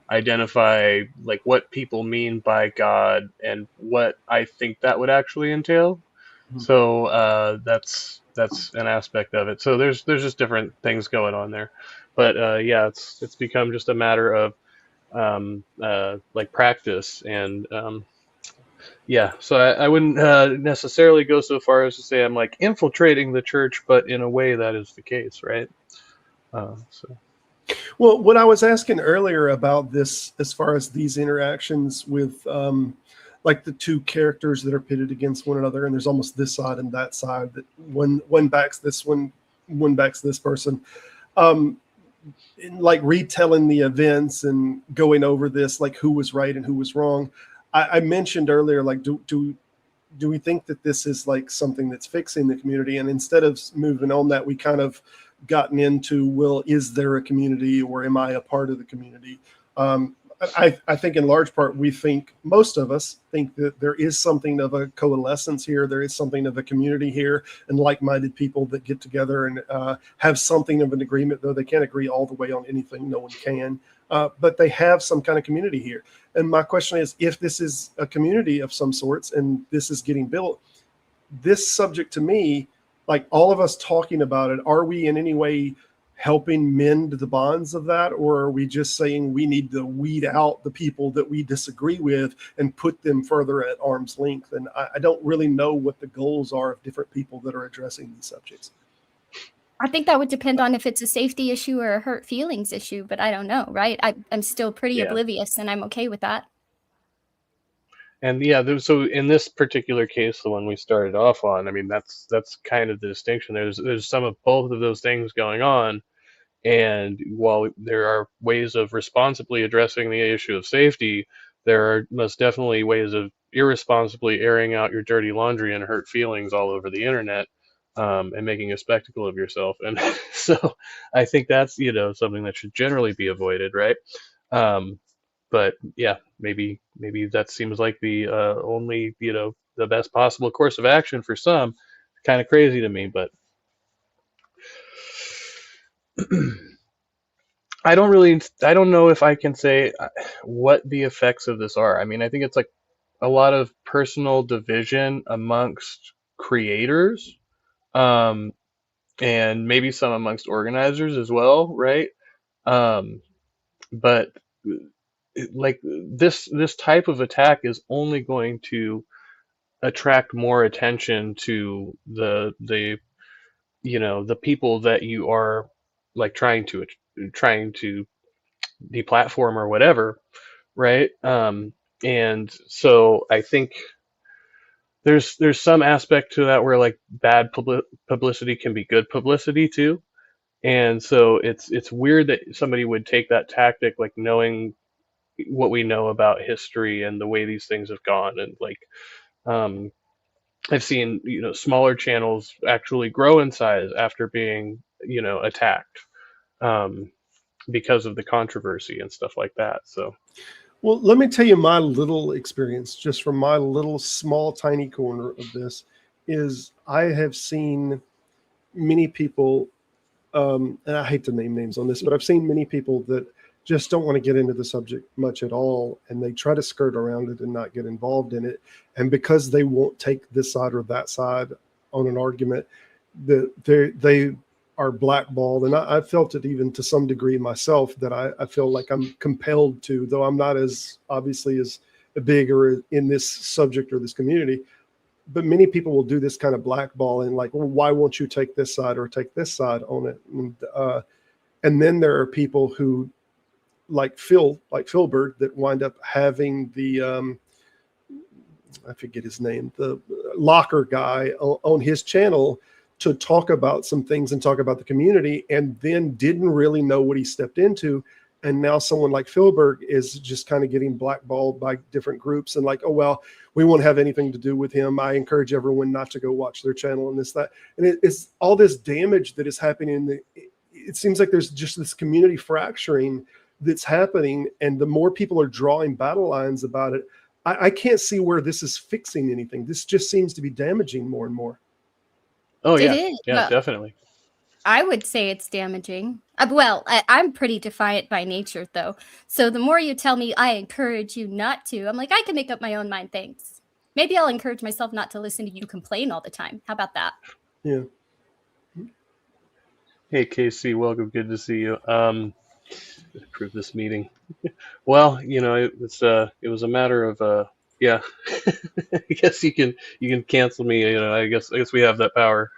identify like what people mean by God and what I think that would actually entail. Mm-hmm. So that's an aspect of it. So there's just different things going on there, but yeah, it's become just a matter of like practice and yeah. So I wouldn't necessarily go so far as to say I'm like infiltrating the church, but in a way that is the case, right? So. Well, what I was asking earlier about this, as far as these interactions with like the two characters that are pitted against one another, and there's almost this side and that side, that one backs this one backs this person. um, in, like retelling the events and going over this, like who was right and who was wrong. I mentioned earlier, like, do we think that this is like something that's fixing the community? And instead of moving on that, we kind of gotten into, well, is there a community or am I a part of the community? I think in large part, most of us think that there is something of a coalescence here. There is something of a community here and like-minded people that get together and have something of an agreement, though they can't agree all the way on anything. No one can. But they have some kind of community here. And my question is, if this is a community of some sorts and this is getting built, this subject to me, like all of us talking about it, are we in any way helping mend the bonds of that? Or are we just saying we need to weed out the people that we disagree with and put them further at arm's length? And I don't really know what the goals are of different people that are addressing these subjects. I think that would depend on if it's a safety issue or a hurt feelings issue, but I don't know, right? I'm still pretty Yeah. oblivious, and I'm okay with that. And yeah, so in this particular case, the one we started off on, I mean, that's kind of the distinction. There's some of both of those things going on, and while there are ways of responsibly addressing the issue of safety, there are most definitely ways of irresponsibly airing out your dirty laundry and hurt feelings all over the internet, and making a spectacle of yourself. And so I think that's, something that should generally be avoided, right? But yeah, maybe that seems like the only, the best possible course of action for some. Kind of crazy to me, but I don't know if I can say what the effects of this are. I mean, I think it's like a lot of personal division amongst creators, um, and maybe some amongst organizers as well, right? But like this type of attack is only going to attract more attention to the people that you are like trying to deplatform or whatever, right? And so I think there's some aspect to that where like bad publicity can be good publicity too. And so it's weird that somebody would take that tactic, like knowing what we know about history and the way these things have gone. And like, um, I've seen, smaller channels actually grow in size after being, attacked, um, because of the controversy and stuff like that. So, Well, let me tell you my little experience, just from my little small tiny corner of this, is I have seen many people, and I hate to name names on this, but I've seen many people that just don't want to get into the subject much at all, and they try to skirt around it and not get involved in it. And because they won't take this side or that side on an argument, they are blackballed. And I felt it even to some degree myself, that I feel like I'm compelled to, though I'm not as obviously as big or in this subject or this community. But many people will do this kind of blackballing, like, well, why won't you take this side or take this side on it? And then there are people who, like Philbert, that wind up having the I forget his name, the locker guy on his channel to talk about some things and talk about the community, and then didn't really know what he stepped into. And now someone like Philbert is just kind of getting blackballed by different groups and like, oh, well, we won't have anything to do with him. I encourage everyone not to go watch their channel and this, that. And it's all this damage that is happening. It seems like there's just this community fracturing that's happening. And the more people are drawing battle lines about it, I can't see where this is fixing anything. This just seems to be damaging more and more. oh It yeah, is. yeah, definitely. I would say it's damaging. Well, I'm pretty defiant by nature, though. So the more you tell me I encourage you not to, I'm like, I can make up my own mind. Thanks. Maybe I'll encourage myself not to listen to you complain all the time. How about that? Yeah. Hey Casey, welcome. Good to see you. Approve this meeting. Well, it was a matter of yeah. I guess you can cancel me. I guess we have that power.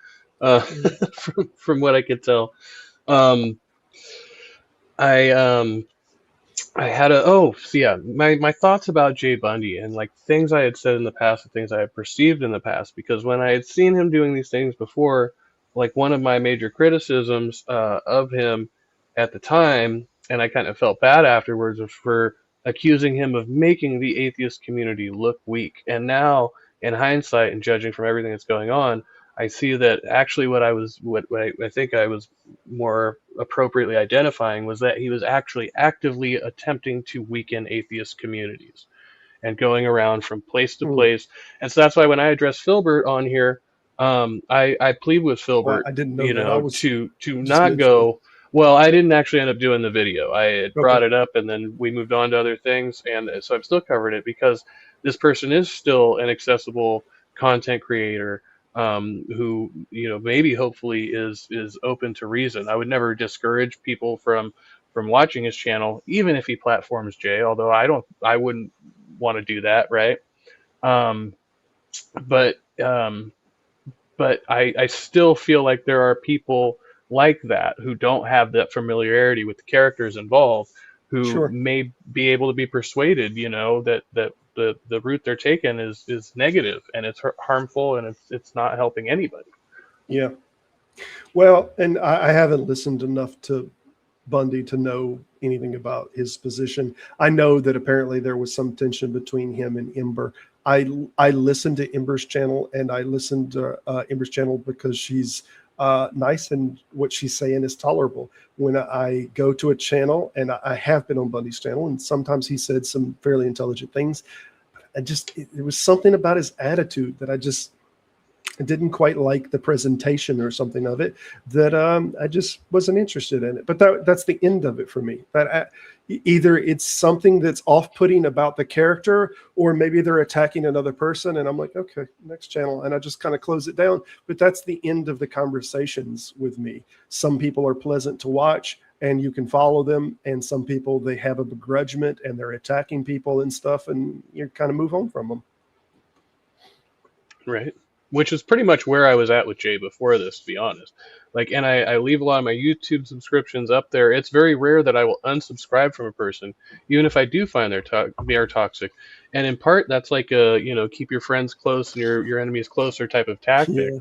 From what I could tell. Um, I had so yeah, my thoughts about Jay Bundy and like things I had said in the past and things I had perceived in the past, because when I had seen him doing these things before, like one of my major criticisms of him at the time, and I kind of felt bad afterwards, was for accusing him of making the atheist community look weak. And now, in hindsight and judging from everything that's going on, I see that actually what I think I was more appropriately identifying was that he was actually actively attempting to weaken atheist communities and going around from place to Hmm. place. And so that's why when I address Filbert on here, I plead with Well, Filbert, I didn't know that. I was to just not mentioning. go. Well, I didn't actually end up doing the video. I had Okay, brought it up, and then we moved on to other things, and so I'm still covering it because this person is still an accessible content creator, who maybe hopefully is open to reason. I would never discourage people from watching his channel, even if he platforms Jay. Although I wouldn't want to do that, right? Um, but I still feel like there are people like that who don't have that familiarity with the characters involved, who sure. may be able to be persuaded, that the route they're taking is negative and it's harmful and it's not helping anybody. Yeah. Well, and I haven't listened enough to Bundy to know anything about his position. I know that apparently there was some tension between him and Ember. I listened to Ember's channel, and I listened to Ember's channel because she's nice and what she's saying is tolerable. When I go to a channel, and I have been on Bundy's channel, and sometimes he said some fairly intelligent things. It was something about his attitude that I didn't quite like the presentation or something of it, that I just wasn't interested in it. But that's the end of it for me. Either it's something that's off-putting about the character, or maybe they're attacking another person, and I'm like, okay, next channel, and I just kind of close it down. But that's the end of the conversations with me. Some people are pleasant to watch, and you can follow them, and some people, they have a begrudgment and they're attacking people and stuff, and you kind of move on from them. Right. Which is pretty much where I was at with Jay before this, to be honest. Like, and I leave a lot of my YouTube subscriptions up there. It's very rare that I will unsubscribe from a person, even if I do find they are toxic. And in part, that's like a, keep your friends close and your enemies closer type of tactic.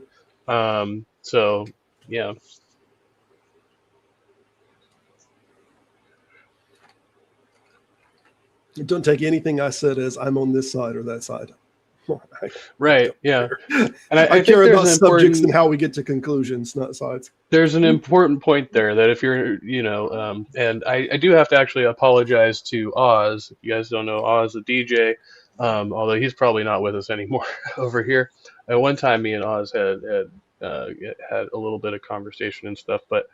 Yeah. So yeah. Don't take anything I said as I'm on this side or that side. I Right. don't Yeah. care. And I I think care there's about an subjects and important how we get to conclusions, not sides. there's an important point there that if you're, and I do have to actually apologize to Oz. If you guys don't know Oz, the DJ, although he's probably not with us anymore over here. At one time, me and Oz uh, had a little bit of conversation and stuff, but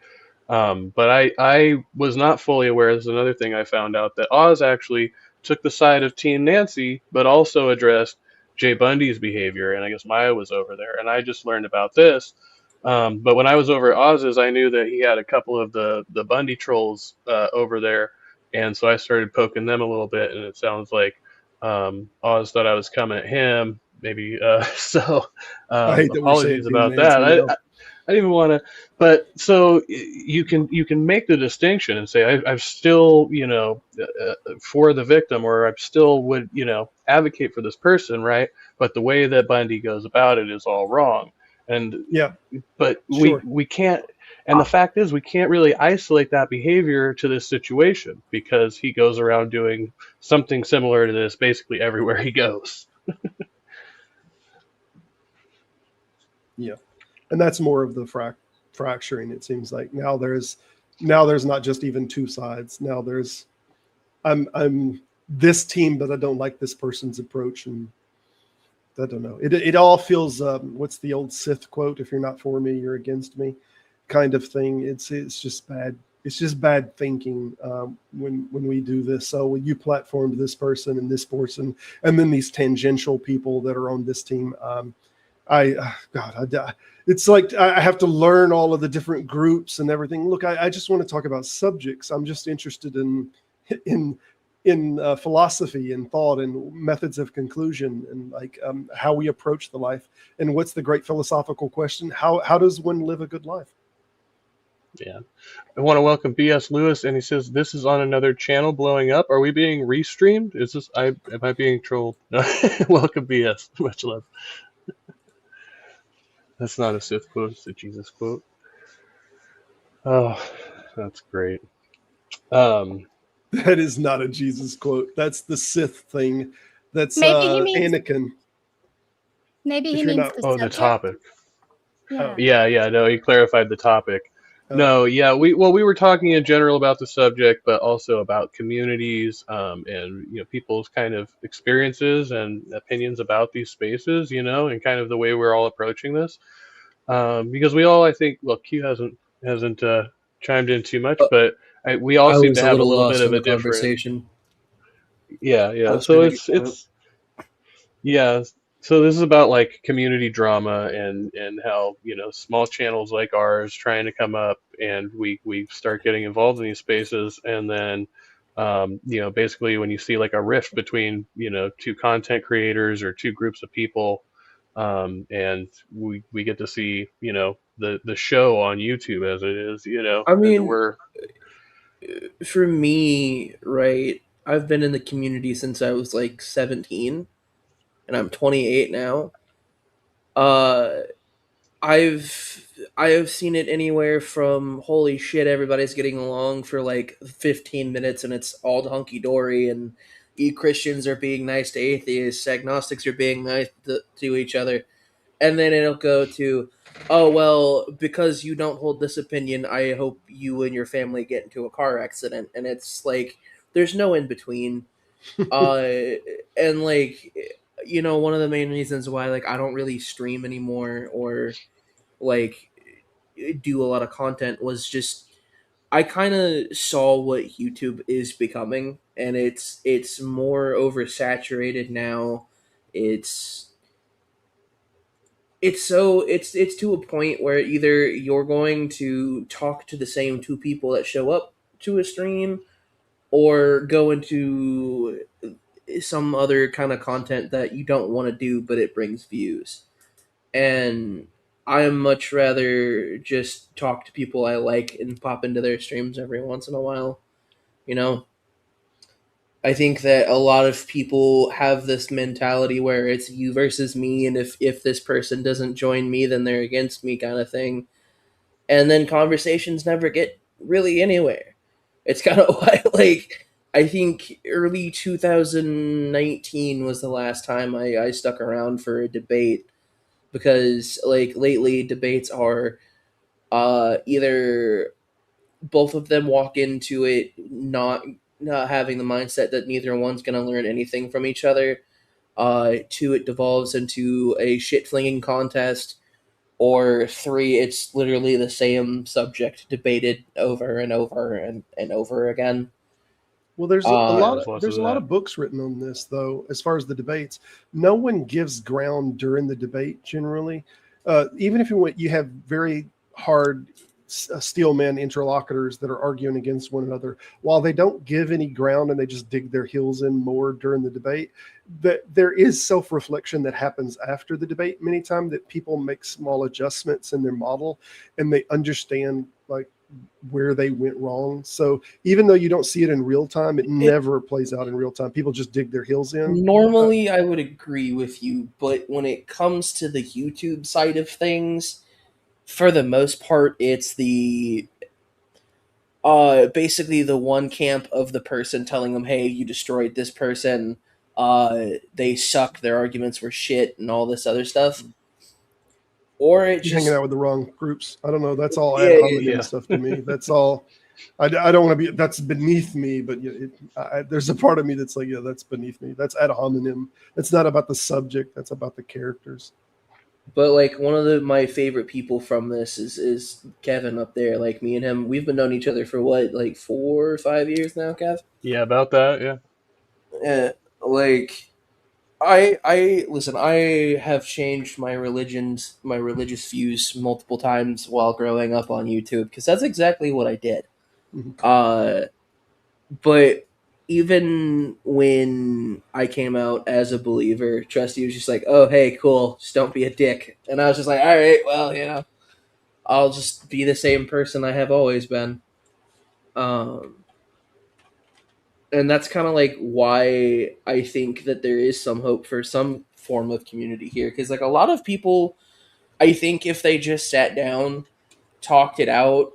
I was not fully aware. This is another thing I found out, that Oz actually took the side of Teen Nancy, but also addressed Jay Bundy's behavior. And I guess Maya was over there, and I just learned about this. But when I was over at Oz's, I knew that he had a couple of the Bundy trolls over there, and so I started poking them a little bit. And it sounds like Oz thought I was coming at him, maybe. So I hate that we're saying apologies Team about Nancy that. now. I didn't even want to, but so you can make the distinction and say I'm still for the victim, or I still would advocate for this person, right? But the way that Bundy goes about it is all wrong, and Yeah, but we sure. we can't. And the fact is, we can't really isolate that behavior to this situation because he goes around doing something similar to this basically everywhere he goes. Yeah, and that's more of the fracturing. It seems like now there's not just even two sides. Now there's I'm this team, but I don't like this person's approach, and I don't know. It all feels what's the old Sith quote? If you're not for me, you're against me, kind of thing. It's just bad. It's just bad thinking when we do this. So when you platformed this person and this person, and then these tangential people that are on this team, it's like I have to learn all of the different groups and everything. Look, I just want to talk about subjects. I'm just interested in philosophy and thought and methods of conclusion, and like how we approach the life, and what's the great philosophical question: how does one live a good life? Yeah. I want to welcome BS Lewis, and he says, "This is on another channel blowing up. Are we being restreamed? Am I being trolled?" No. Welcome, BS. Much love. That's not a Sith quote, it's a Jesus quote. Oh, that's great. Um, That is not a Jesus quote. That's the Sith thing. That's Maybe he means Anakin. maybe If he you're means not, the oh, the subject. topic. oh, Yeah. Yeah, yeah, no, he clarified the topic. oh. No, yeah, we were talking in general about the subject, but also about communities, and people's kind of experiences and opinions about these spaces, and kind of the way we're all approaching this. Because we all, I think, well, Q hasn't chimed in too much, Uh, but we all I seem to was a have a little little bit lost of in a the different, conversation. yeah, I yeah. was So trying to get it's caught up. it's yeah, so this is about like community drama and how, small channels like ours trying to come up and we start getting involved in these spaces and then basically when you see like a rift between, two content creators or two groups of people, and we get to see, the show on YouTube as it is, I and mean, we're for me, right, I've been in the community since I was like 17 and I'm 28 now. Uh I have seen it anywhere from holy shit, everybody's getting along for like 15 minutes and it's all hunky dory, and Christians are being nice to atheists, agnostics are being nice to each other, and then it'll go to, oh well, because you don't hold this opinion, I hope you and your family get into a car accident, and it's like there's no in between. Uh, and like, one of the main reasons why like I don't really stream anymore or like do a lot of content was just I kind of saw what YouTube is becoming, and it's more oversaturated now. It's it's to a point where either you're going to talk to the same two people that show up to a stream or go into some other kind of content that you don't want to do but it brings views. And I much rather just talk to people I like and pop into their streams every once in a while. You know, I think that a lot of people have this mentality where it's you versus me, and if this person doesn't join me, then they're against me, kind of thing. And then conversations never get really anywhere. It's kind of why, like, I think early 2019 was the last time I stuck around for a debate, because like lately debates are either both of them walk into it not having the mindset that neither one's going to learn anything from each other. Two, it devolves into a shit flinging contest, or three, it's literally the same subject debated over and over and over again. Well, there's a yeah, Uh, lot of there's lots of there's a lot that. of books written on this, though. As far as the debates, no one gives ground during the debate. Generally, even if you have very hard steelman interlocutors that are arguing against one another, while they don't give any ground and they just dig their heels in more during the debate, that there is self-reflection that happens after the debate. Many times that people make small adjustments in their model and they understand like where they went wrong. So even though you don't see it in real time, it it, never plays out in real time. People just dig their heels in. Uh, Normally, I would agree with you, but when it comes to the YouTube side of things, for the most part, it's the basically the one camp of the person telling them, "Hey, you destroyed this person. They suck. Their arguments were shit, and all this other stuff." Or it you're hanging out just with the wrong groups. I don't know. That's all ad yeah, hominem Yeah. stuff to me. That's all. I don't want to be. That's beneath me. But yeah, there's a part of me that's like, yeah, that's beneath me. That's ad hominem. It's not about the subject. That's about the characters. but like one of my favorite people from this is Kevin up there. Like me and him, we've been knowing each other for what, like 4 or 5 years now, Kev. Yeah, about that. Yeah. Yeah, like I listen. I have changed my religious views multiple times while growing up on YouTube, because that's exactly what I did. Mhm. Uh, but even when I came out as a believer, Trusty was just like, "Oh, hey, cool. Just don't be a dick." And I was just like, "All right, well, I'll just be the same person I have always been." Um, and that's kind of like why I think that there is some hope for some form of community here, because like a lot of people I think if they just sat down, talked it out,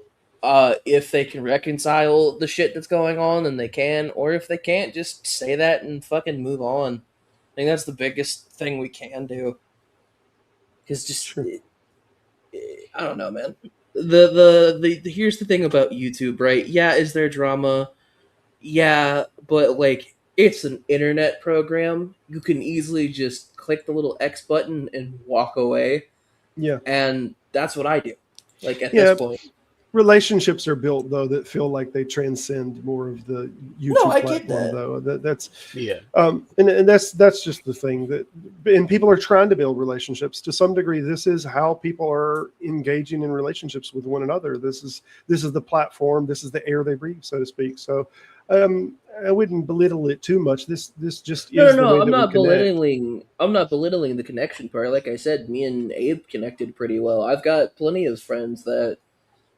if they can reconcile the shit that's going on, then they can. Or if they can't, just say that and fucking move on. I think that's the biggest thing we can do. Because just Sure. I don't know, man. The here's the thing about YouTube, right? Yeah, is there drama? Yeah, but like it's an internet program. You can easily just click the little X button and walk away, Yeah. and that's what I do. Like at this Yeah. point. Relationships are built though that feel like they transcend more of the No, YouTube I get platform that. though. That's Yeah. and that's just the thing that, and people are trying to build relationships to some degree. This is how people are engaging in relationships with one another. This is the platform. This is the air they breathe, so to speak. So I wouldn't belittle it too much. This just No, is the no, way no. I'm that we not connect. belittling. I'm not belittling the connection part. Like I said, me and Abe connected pretty well. I've got plenty of friends that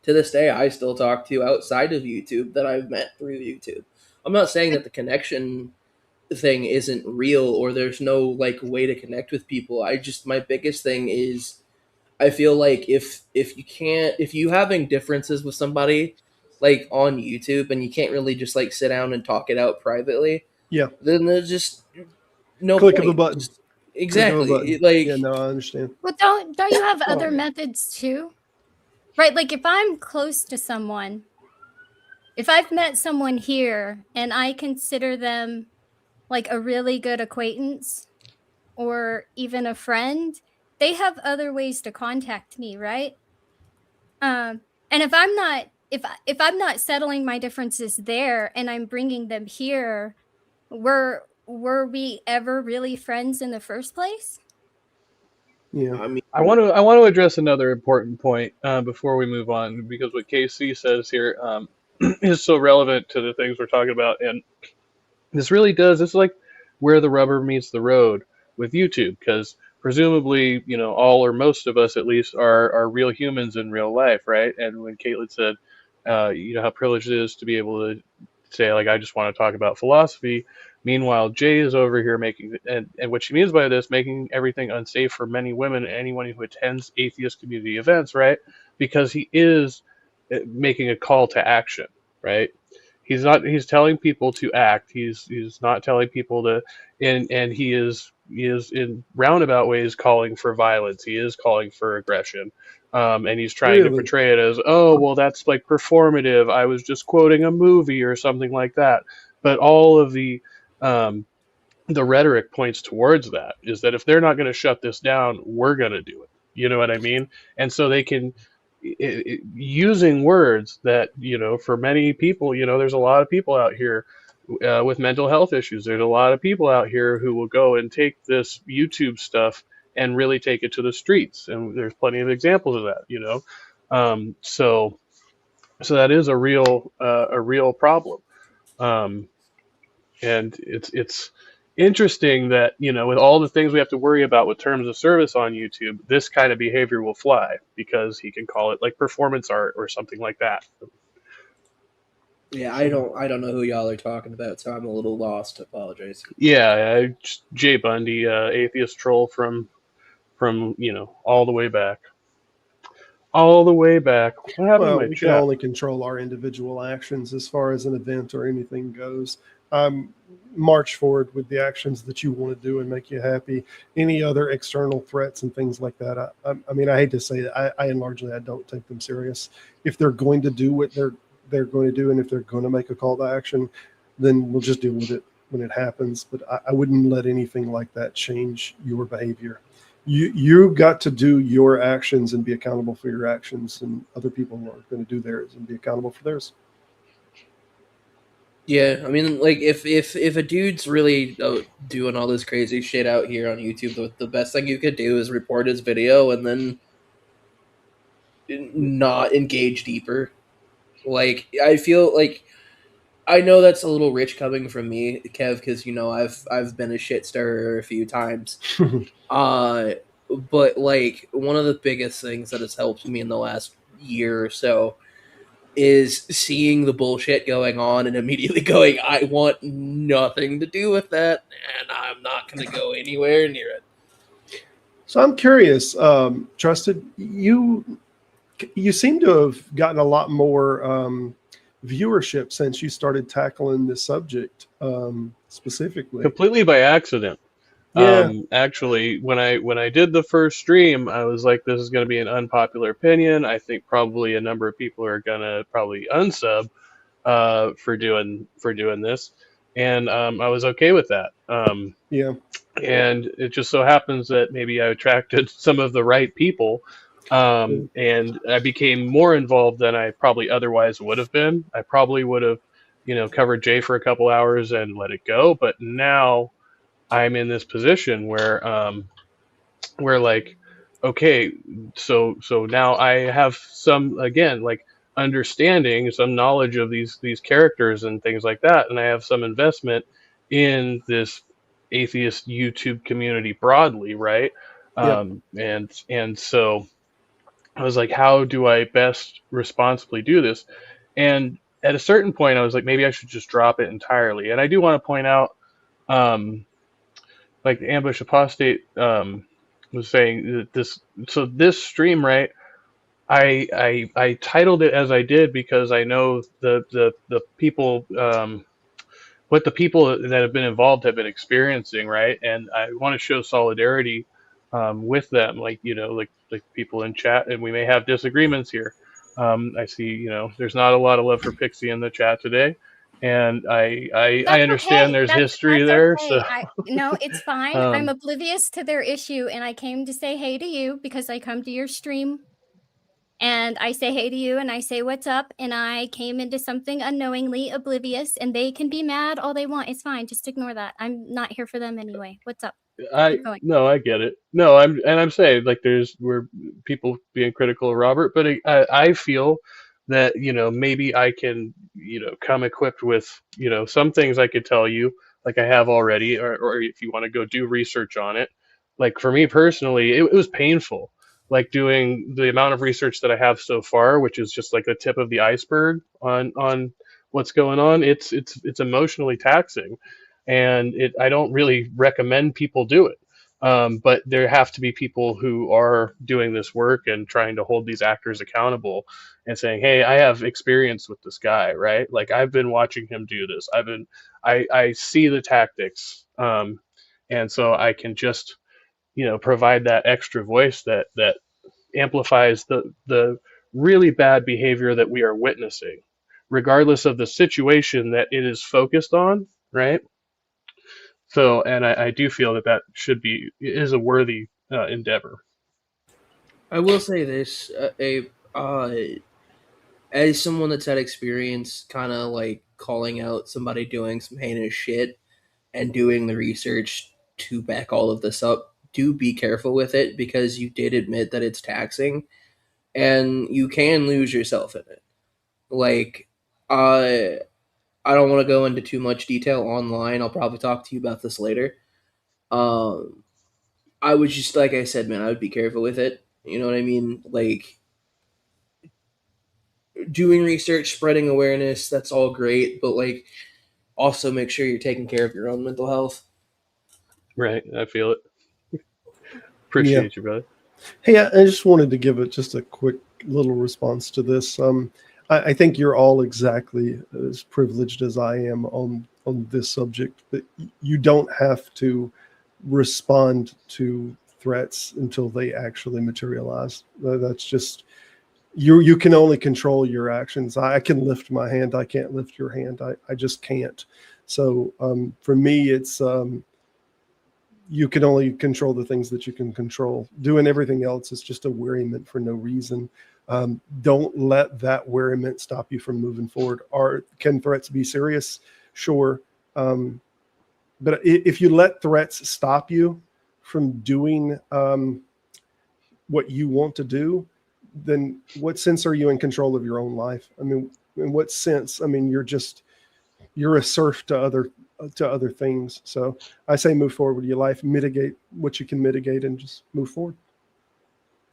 to this day I still talk to outside of YouTube that I've met through YouTube. I'm not saying that the connection thing isn't real or there's no like way to connect with people. I just my biggest thing is I feel like if you can't if you having differences with somebody like on YouTube and you can't really just like sit down and talk it out privately, Yeah, then there's just no click of a point. button. Just Click of a exactly button. Yeah, like no, I understand. Well, don't you have Oh other yeah. methods too? Right? Like if I'm close to someone, if I've met someone here and I consider them like a really good acquaintance or even a friend, they have other ways to contact me, right? And if I'm not settling my differences there and I'm bringing them here, were we ever really friends in the first place? Yeah. I mean I want to address another important point before we move on, because what KC says here is so relevant to the things we're talking about, and this is like where the rubber meets the road with YouTube, because presumably, all or most of us at least are real humans in real life, right? And when Caitlin said, how privileged it is to be able to say, like, I just want to talk about philosophy. Meanwhile, Jay is over here making, and what she means by this, making everything unsafe for many women and anyone who attends atheist community events, right? Because he is making a call to action, right? He's telling people to act. He's not telling people to, and he is in roundabout ways calling for violence. He is calling for aggression. And he's trying to Really. portray it as, oh, well, that's like performative. I was just quoting a movie or something like that. But all of um, the rhetoric points towards that, is that if they're not going to shut this down, we're going to do it. You know what I mean? And so they can, using words that, for many people, there's a lot of people out here with mental health issues. There's a lot of people out here who will go and take this YouTube stuff and really take it to the streets. And there's plenty of examples of that. So that is a real problem. Um, and it's interesting that, with all the things we have to worry about with terms of service on YouTube, this kind of behavior will fly because he can call it like performance art or something like that. yeah, So I don't know who y'all are talking about, so I'm a little lost. Apologize. Yeah, Jay Bundy, atheist troll from all the way back, all the way back. What happened to well, my we can chat? only control our individual actions as far as an event or anything goes. March forward with the actions that you want to do and make you happy. Any other external threats and things like that, I mean, I hate to say that, I largely I don't take them serious. If they're going to do what they're going to do, and if they're going to make a call to action, then we'll just deal with it when it happens. But I wouldn't let anything like that change your behavior. You got to do your actions and be accountable for your actions, and other people are going to do theirs and be accountable for theirs. Yeah, I mean, like if a dude's really doing all this crazy shit out here on YouTube, the best thing you could do is report his video and then not engage deeper. Like I feel like I know that's a little rich coming from me, Kev, because I've been a shit stirrer a few times. Uh, but like one of the biggest things that has helped me in the last year or so is seeing the bullshit going on and immediately going, I want nothing to do with that, and I'm not going to go anywhere near it. So I'm curious, Trusted, you seem to have gotten a lot more viewership since you started tackling this subject specifically. Completely by accident. Yeah, Actually, when I did the first stream, I was like, this is going to be an unpopular opinion. I think probably a number of people are gonna probably unsub for doing this, and I was okay with that. yeah, And it just so happens that maybe I attracted some of the right people, yeah, and I became more involved than I probably otherwise would have been. I probably would have, covered Jay for a couple hours and let it go, but now I'm in this position where like, okay, so now I have some, again, like, understanding, some knowledge of these characters and things like that, and I have some investment in this atheist YouTube community broadly, right? yeah, And so I was like, how do I best responsibly do this? And at a certain point, I was like, maybe I should just drop it entirely. And I do want to point out, um, like the ambush apostate was saying that this stream, right? I titled it as I did because I know the people, what the people that have been involved have been experiencing, right? And I want to show solidarity with them, like, like people in chat, and we may have disagreements here. I see, there's not a lot of love for Pixie in the chat today, and I That's understand okay. there's history That's there, so okay. I No, it's fine. I'm um, oblivious to their issue, and I came to say hey to you because I come to your stream and I say hey to you and I say what's up, and I came into something unknowingly oblivious, and they can be mad all they want. It's fine. Just ignore that. I'm not here for them anyway. What's up? I Keep going. no, I get it. No, I'm saying, like, we're people being critical of Robert, but I feel that, maybe I can, come equipped with, some things I could tell you, like I have already, or if you want to go do research on it. Like, for me personally, it was painful, like doing the amount of research that I have so far, which is just like the tip of the iceberg on what's going on. It's emotionally taxing, and I don't really recommend people do it. But there have to be people who are doing this work and trying to hold these actors accountable and saying, "Hey, I have experience with this guy, right? Like, I've been watching him do this. I see the tactics, and so I can just, provide that extra voice that amplifies the really bad behavior that we are witnessing, regardless of the situation that it is focused on, right?" So, and I do feel that is a worthy endeavor. I will say this, as someone that's had experience, kind of like calling out somebody doing some heinous shit and doing the research to back all of this up. Do be careful with it because you did admit that it's taxing and you can lose yourself in it. Like, uh, I don't want to go into too much detail online. I'll probably talk to you about this later. Um, I would just, like I said, man, I would be careful with it. You know what I mean? Like, doing research, spreading awareness, that's all great, but like, also make sure you're taking care of your own mental health. Right, I feel it. yeah. Appreciate you, brother. Hey, I just wanted to give it just a quick little response to this. I think you're all exactly as privileged as I am on this subject, but you don't have to respond to threats until they actually materialize. That's just you can only control your actions. I can lift my hand. I can't lift your hand. I just can't. So for me, it's you can only control the things that you can control. Doing everything else is just a weariment for no reason. Don't let that weariment stop you from moving forward. Can threats be serious? Sure. But if you let threats stop you from doing what you want to do, then what sense are you in control of your own life? I mean, in what sense? I mean, you're a serf to other things. So I say move forward with your life, mitigate what you can mitigate, and just move forward.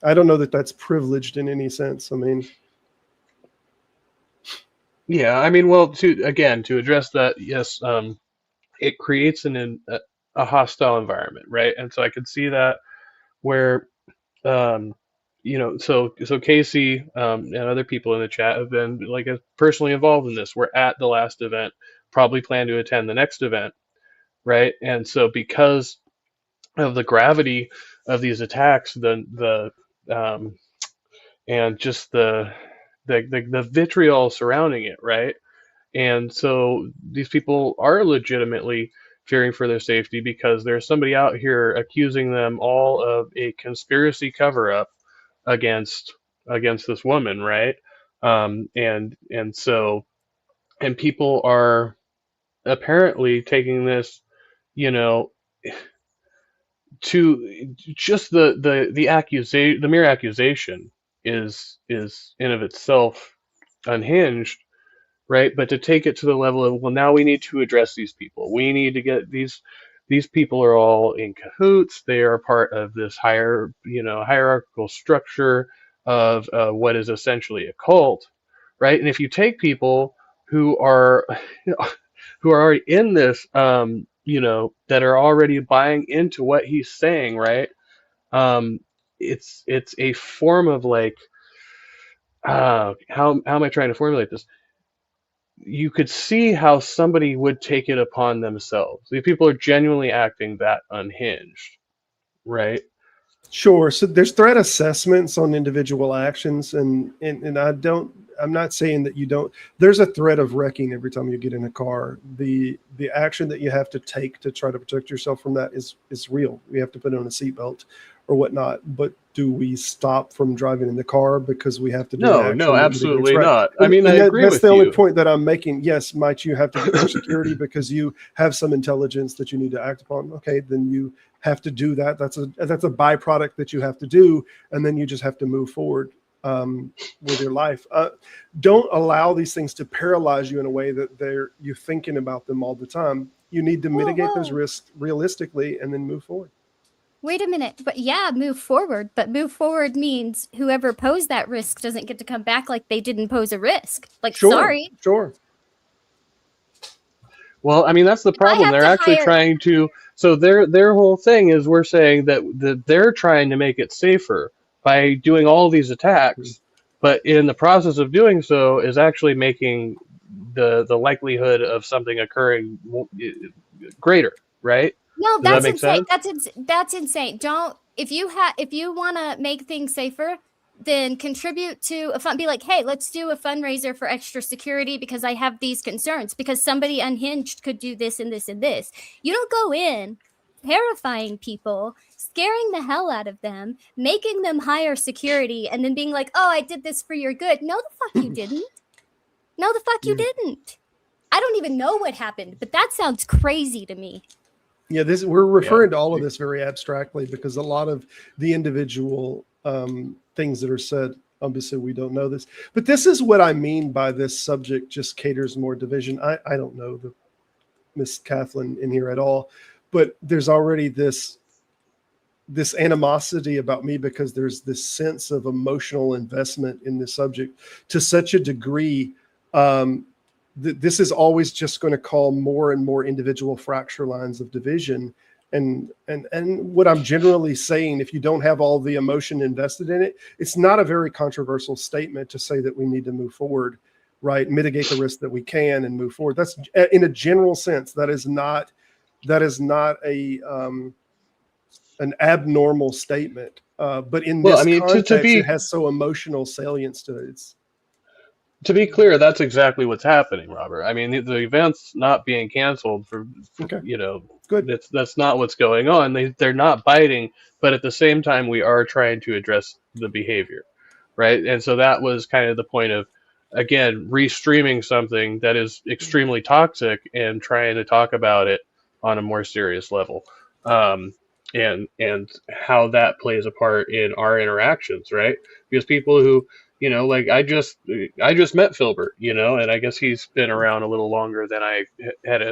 I don't know that that's privileged in any sense. I mean, Yeah, I mean, well, to address that, yes, it creates a hostile environment, right? And so I could see that where um, so Casey and other people in the chat have been like personally involved in this. We're at the last event, probably plan to attend the next event, right? And so because of the gravity of these attacks, the and just the vitriol surrounding it, right? And so these people are legitimately fearing for their safety because there's somebody out here accusing them all of a conspiracy cover up against this woman, right? And so and people are apparently taking this, you know, to just the accusation, the mere accusation is in of itself unhinged, right? But to take it to the level of, well, now we need to address these people. We need to get these people are all in cahoots. They are part of this higher, hierarchical structure of what is essentially a cult, right? And if you take people who are who are already in this, that are already buying into what he's saying, right? Um, it's a form of like, how am I trying to formulate this? You could see how somebody would take it upon themselves. These people are genuinely acting that unhinged, right? Sure. So there's threat assessments on individual actions, and I'm not saying that you don't. There's a threat of wrecking every time you get in a car. The action that you have to take to try to protect yourself from that is real. You have to put on a seatbelt or whatnot. But do we stop from driving in the car because we have to do an No, action no, that mitigates absolutely right? not. I mean, I agree That's with the only you. point that I'm making. Yes, might you have to get more security because you have some intelligence that you need to act upon? Okay, then you have to do that. That's a byproduct that you have to do, and then you just have to move forward with your life. Don't allow these things to paralyze you in a way that you're thinking about them all the time. You need to mitigate those risks realistically and then move forward. Wait a minute. But yeah, move forward. But move forward means whoever posed that risk doesn't get to come back like they didn't pose a risk. Like, sorry. Sure. Well, I mean, that's the If I problem. have They're to actually hire, trying to. So their whole thing is we're saying that they're trying to make it safer by doing all these attacks, but in the process of doing so is actually making the likelihood of something occurring greater, right? no, Does that that's make insane. sense? That's insane. Don't if you want to make things safer, then contribute to a fund. Be like, hey, let's do a fundraiser for extra security because I have these concerns because somebody unhinged could do this and this and this. You don't go in terrifying people, scaring the hell out of them, making them hire security, and then being like, oh, I did this for your good. No, the fuck you didn't. No, the fuck you didn't. I don't even know what happened, but that sounds crazy to me. Yeah, we're referring to all of this very abstractly because a lot of the individual things that are said, obviously we don't know this, but this is what I mean by this subject just caters more division. I don't know the Miss Kathleen in here at all, but there's already this animosity about me because there's this sense of emotional investment in this subject to such a degree this is always just going to call more and more individual fracture lines of division. And what I'm generally saying, if you don't have all the emotion invested in it, it's not a very controversial statement to say that we need to move forward, right? Mitigate the risk that we can and move forward. That's in a general sense. That is not an abnormal statement. But in Well, I this mean, context, it has so emotional salience to it. to be clear, that's exactly what's happening, Robert. I mean, the event's not being canceled for Okay. Good. That's not what's going on. They're not biting, but at the same time, we are trying to address the behavior, right? And so that was kind of the point of, again, restreaming something that is extremely toxic and trying to talk about it on a more serious level, and how that plays a part in our interactions, right? Because people who like I just met Filbert, and I guess he's been around a little longer than I had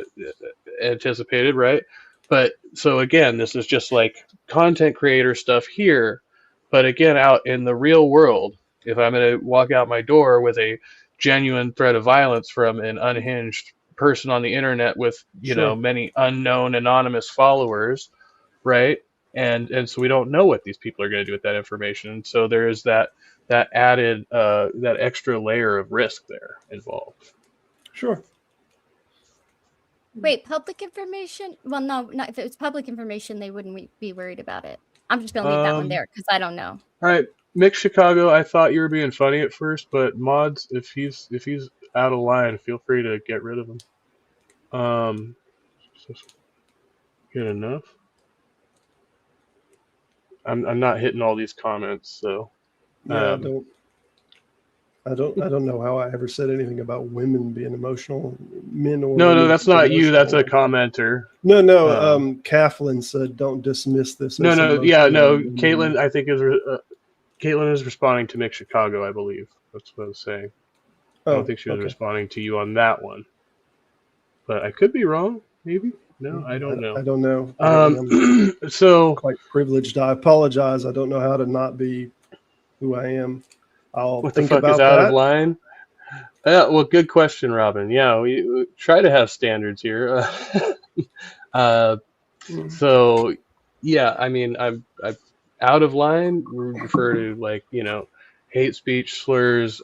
anticipated, right? But so again, this is just like content creator stuff here, but again, out in the real world, if I'm going to walk out my door with a genuine threat of violence from an unhinged person on the internet with, Sure. many unknown anonymous followers, right? and so we don't know what these people are going to do with that information. And so there is that added that extra layer of risk there involved. Sure. Wait, public information? Well, no, not if it was public information, they wouldn't be worried about it. I'm just gonna leave that one Um, there because I don't know. all right, Mick Chicago. I thought you were being funny at first, but mods, if he's out of line, feel free to get rid of him. So good enough. I'm not hitting all these comments, so Yeah, um, I don't know how I ever said anything about women being emotional, men or no, women that's being not you. That's a emotional. commenter. No. Um, Kathleen said, "Don't dismiss this no, as no, yeah, emotional." no. Caitlin, I think Caitlin is responding to Mick Chicago, I believe. That's what I was saying. I don't Oh, think she was okay. responding to you on that one, but I could be wrong. Maybe. No, I don't I know. don't know. Apparently, I'm So quite privileged. I apologize. I don't know how to not be who I am. I'll what the think fuck is about out of that. line? Yeah, well, good question, Robin. Yeah, we try to have standards here. uh, Mm. so, yeah, I mean, I'm out of line. We refer to like hate speech, slurs.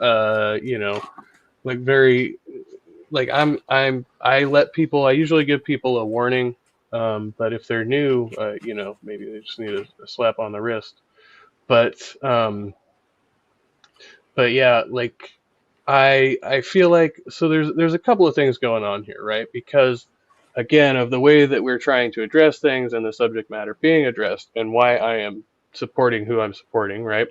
Like very like I let people. I usually give people a warning. But if they're new, maybe they just need a slap on the wrist. But um, but yeah, like I feel like so there's a couple of things going on here, right? Because again, of the way that we're trying to address things and the subject matter being addressed and why I am supporting who I'm supporting, right?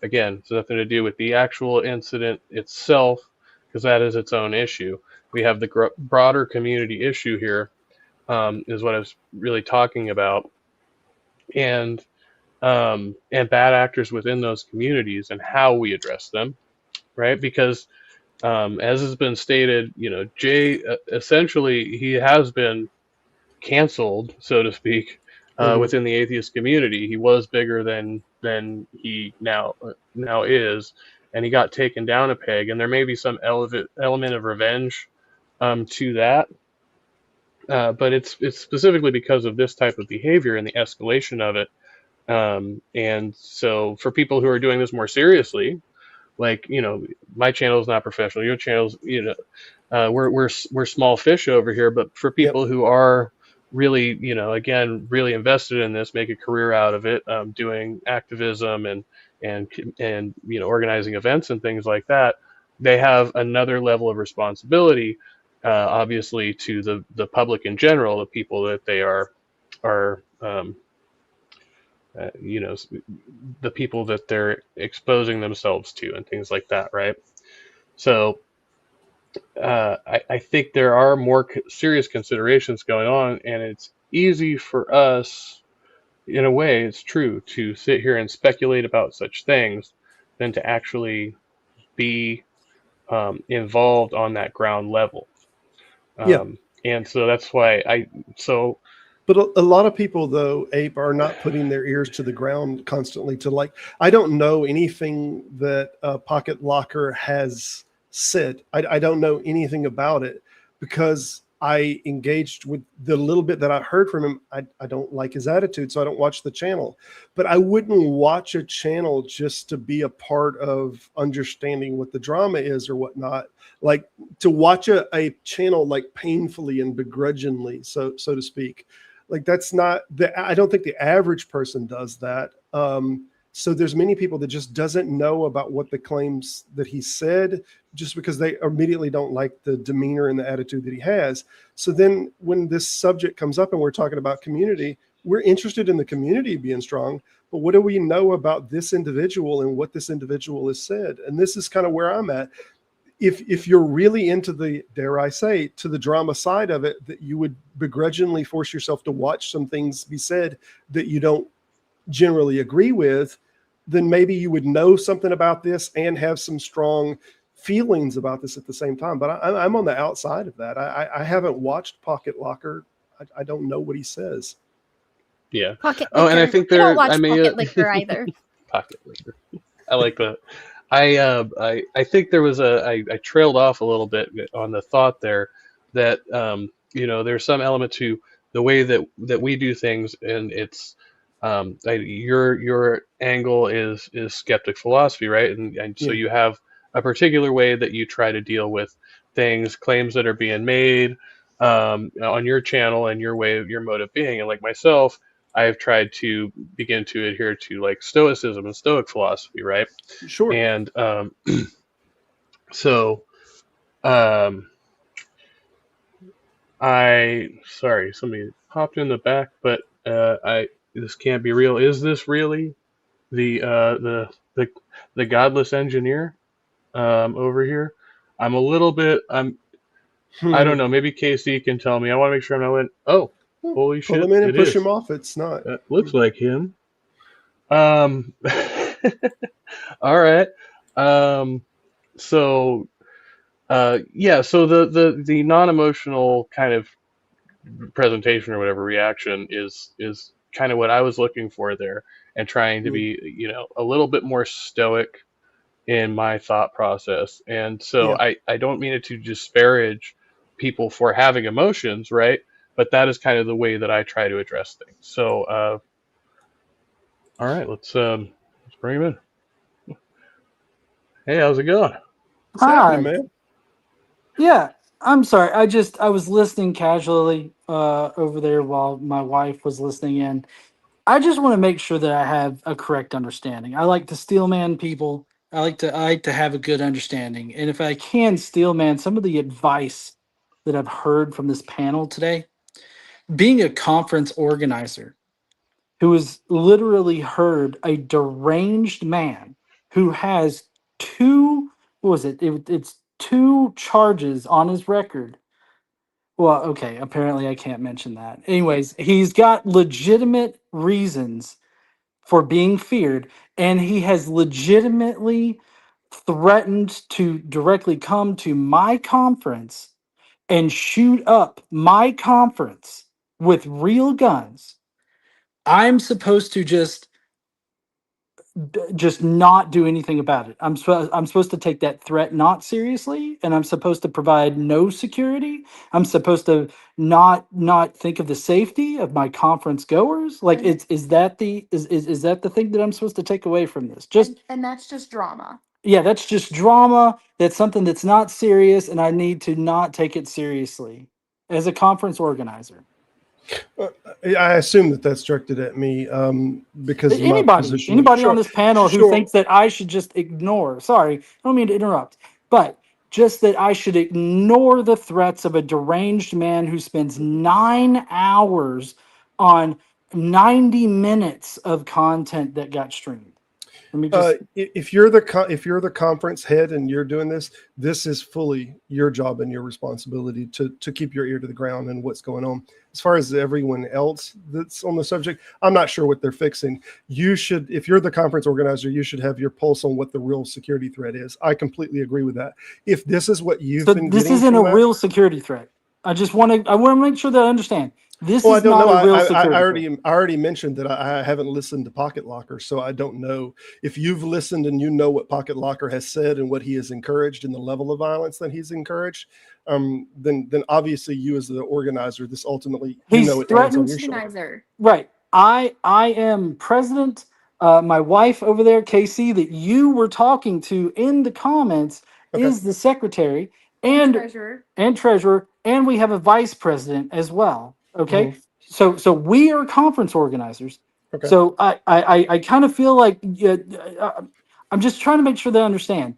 Again, it's nothing to do with the actual incident itself because that is its own issue. We have the broader community issue here, is what I was really talking about, and and bad actors within those communities and how we address them, right? Because as has been stated, Jay essentially he has been canceled, so to speak, Hmm. within the atheist community. He was bigger than he now is, and he got taken down a peg. And there may be some element of revenge to that, but it's specifically because of this type of behavior and the escalation of it. And so for people who are doing this more seriously, like my channel is not professional, your channel's we're small fish over here, but for Yep. people who are really again really invested in this, make a career out of it, doing activism and organizing events and things like that, they have another level of responsibility, obviously to the public in general, the people that they are uh, you know the people that they're exposing themselves to and things like that, right? So I think there are more serious considerations going on, and it's easy for us, in a way, it's true, to sit here and speculate about such things than to actually be involved on that ground level. Yeah. And so that's why so But a lot of people, though, Ape, are not putting their ears to the ground constantly to like, I don't know anything that Pocket Locker has said. I don't know anything about it because I engaged with the little bit that I heard from him. I don't like his attitude, so I don't watch the channel. But I wouldn't watch a channel just to be a part of understanding what the drama is or whatnot. Like to watch a channel like painfully and begrudgingly, so to speak, like that's not the, I don't think the average person does that. So there's many people that just doesn't know about what the claims that he said just because they immediately don't like the demeanor and the attitude that he has. So then when this subject comes up and we're talking about community, we're interested in the community being strong, but what do we know about this individual and what this individual has said? And this is kind of where I'm at. If you're really into the, dare I say, to the drama side of it, that you would begrudgingly force yourself to watch some things be said that you don't generally agree with, then maybe you would know something about this and have some strong feelings about this at the same time. But I'm on the outside of that. I haven't watched Pocket Locker. I don't know what he says. yeah. Pocket Oh, and I liquor. think I don't there, watch I may pocket liquor either. pocket liquor. I like that. I think there was I trailed off a little bit on the thought there that there's some element to the way that we do things, and it's your angle is skeptic philosophy, right? And so Yeah, you have a particular way that you try to deal with things, claims that are being made on your channel, and your way, your mode of being. And like myself, I have tried to begin to adhere to like Stoicism and Stoic philosophy, right? sure. And so um, sorry, somebody popped in the back, but I this can't be real. Is this really the the the godless engineer over here? I'm a little bit. I don't Hmm. know. Maybe KC can tell me. I want to make sure I'm not. Oh, Well, holy pull shit! him in and It push him is. off. It's not. That looks like him. Um. All right. Um. So. Yeah. So the non-emotional kind of presentation or whatever reaction is kind of what I was looking for there, and trying to Mm, be, a little bit more stoic in my thought process. And so yeah. I don't mean it to disparage people for having emotions, right? But that is kind of the way that I try to address things. So all right, let's bring him in. Hey, how's it going? What's happening, Hi. man? Yeah, I'm sorry. I was listening casually over there while my wife was listening in. I just want to make sure that I have a correct understanding. I like to steel man people. I like to have a good understanding. And if I can steel man some of the advice that I've heard from this panel today, being a conference organizer who has literally heard a deranged man who has two, what was it? It's two charges on his record. Well, okay, apparently I can't mention that. Anyways, he's got legitimate reasons for being feared, and he has legitimately threatened to directly come to my conference and shoot up my conference with real guns. I'm supposed to just not do anything about it. I'm supposed to take that threat not seriously, and I'm supposed to provide no security. I'm supposed to not think of the safety of my conference goers. Like, And is that the thing that I'm supposed to take away from this? Just and that's just drama. yeah, that's just drama. That's something that's not serious, and I need to not take it seriously as a conference organizer. Uh, I assume that that's directed at me because of my Anybody, position. anybody on Sure, this panel who sure. thinks that I should just ignore, sorry, I don't mean to interrupt, but just that I should ignore the threats of a deranged man who spends 9 hours on 90 minutes of content that got streamed. Let me just, If if you're the conference head and you're doing this, this is fully your job and your responsibility to keep your ear to the ground and what's going on. As far as everyone else that's on the subject, I'm not sure what they're fixing. You should, if you're the conference organizer, you should have your pulse on what the real security threat is. I completely agree with that. If this is what you've so been this getting isn't from a that, real security threat. I want to make sure that I understand. This well, I is don't not know. a real security threat. I already mentioned that I haven't listened to Pocket Locker, so I don't know if you've listened and you know what Pocket Locker has said and what he has encouraged and the level of violence that he's encouraged. Then obviously you as the organizer, this ultimately He's it lands on threatened. your shoulder. Organizer. Right. I am president. My wife over there, Casey, that you were talking to in the comments, Okay. is the secretary And and treasurer. treasurer, and we have a vice president as well. Okay. Hmm. So we are conference organizers. Okay. So I kind of feel like I'm just trying to make sure that I understand.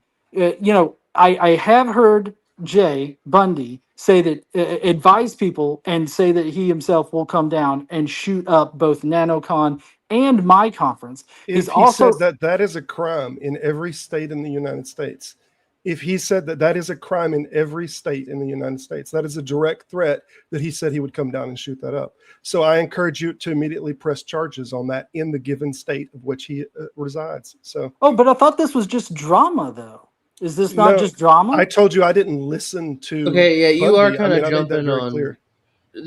I have heard Jay Bundy say that advise people and say that he himself will come down and shoot up both NanoCon and my conference. He's If he also said that that is a crime in every state in the United States, if he said that that is a crime in every state in the United States, that is a direct threat that he said he would come down and shoot that up. So I encourage you to immediately press charges on that in the given state of which he resides. So oh, but I thought this was just drama though. Is this not no, just drama? I told you I didn't listen to Okay, yeah, you are Bundy. I kind mean, of I made that jumping very on. clear.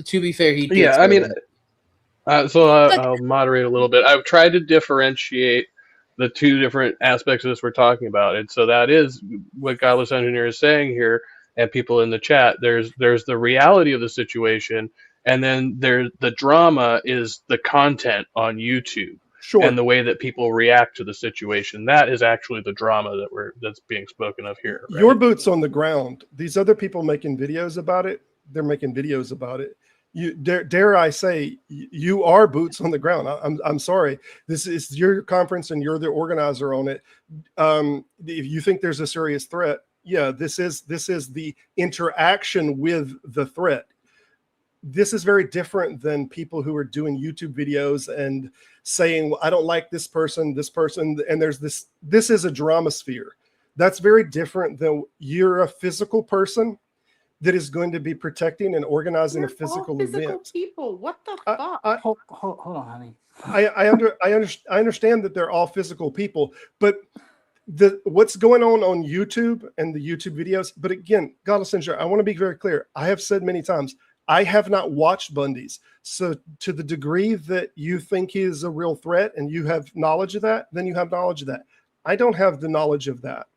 To be fair, he did Yeah, I mean, threaten. so Look, I'll moderate a little bit. I've tried to differentiate the two different aspects of this we're talking about, and so that is what Godless Engineer is saying here, and people in the chat. There's the reality of the situation, and then the drama is the content on YouTube Sure. and the way that people react to the situation. That is actually the drama that's being spoken of here. Right? Your boots on the ground. These other people making videos about it, they're making videos about it. You dare I say, you are boots on the ground. I'm sorry. This is your conference and you're the organizer on it. If you think there's a serious threat, yeah, this is the interaction with the threat. This is very different than people who are doing YouTube videos and saying, well, I don't like this person, and there's this is a drama sphere. That's very different than you're a physical person that is going to be protecting and organizing a physical event. People, what the fuck? Hold on, honey. I understand that they're all physical people, but what's going on YouTube and the YouTube videos. But again, God Messenger, I want to be very clear. I have said many times, I have not watched Bundy's. So to the degree that you think he is a real threat and you have knowledge of that, then you have knowledge of that. I don't have the knowledge of that,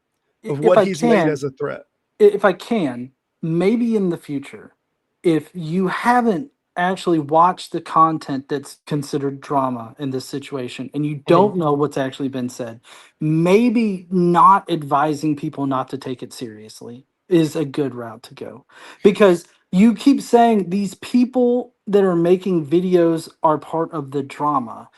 of what he's made as a threat. If I can, maybe in the future, if you haven't actually watched the content that's considered drama in this situation and you don't know what's actually been said, maybe not advising people not to take it seriously is a good route to go. Because you keep saying these people that are making videos are part of the drama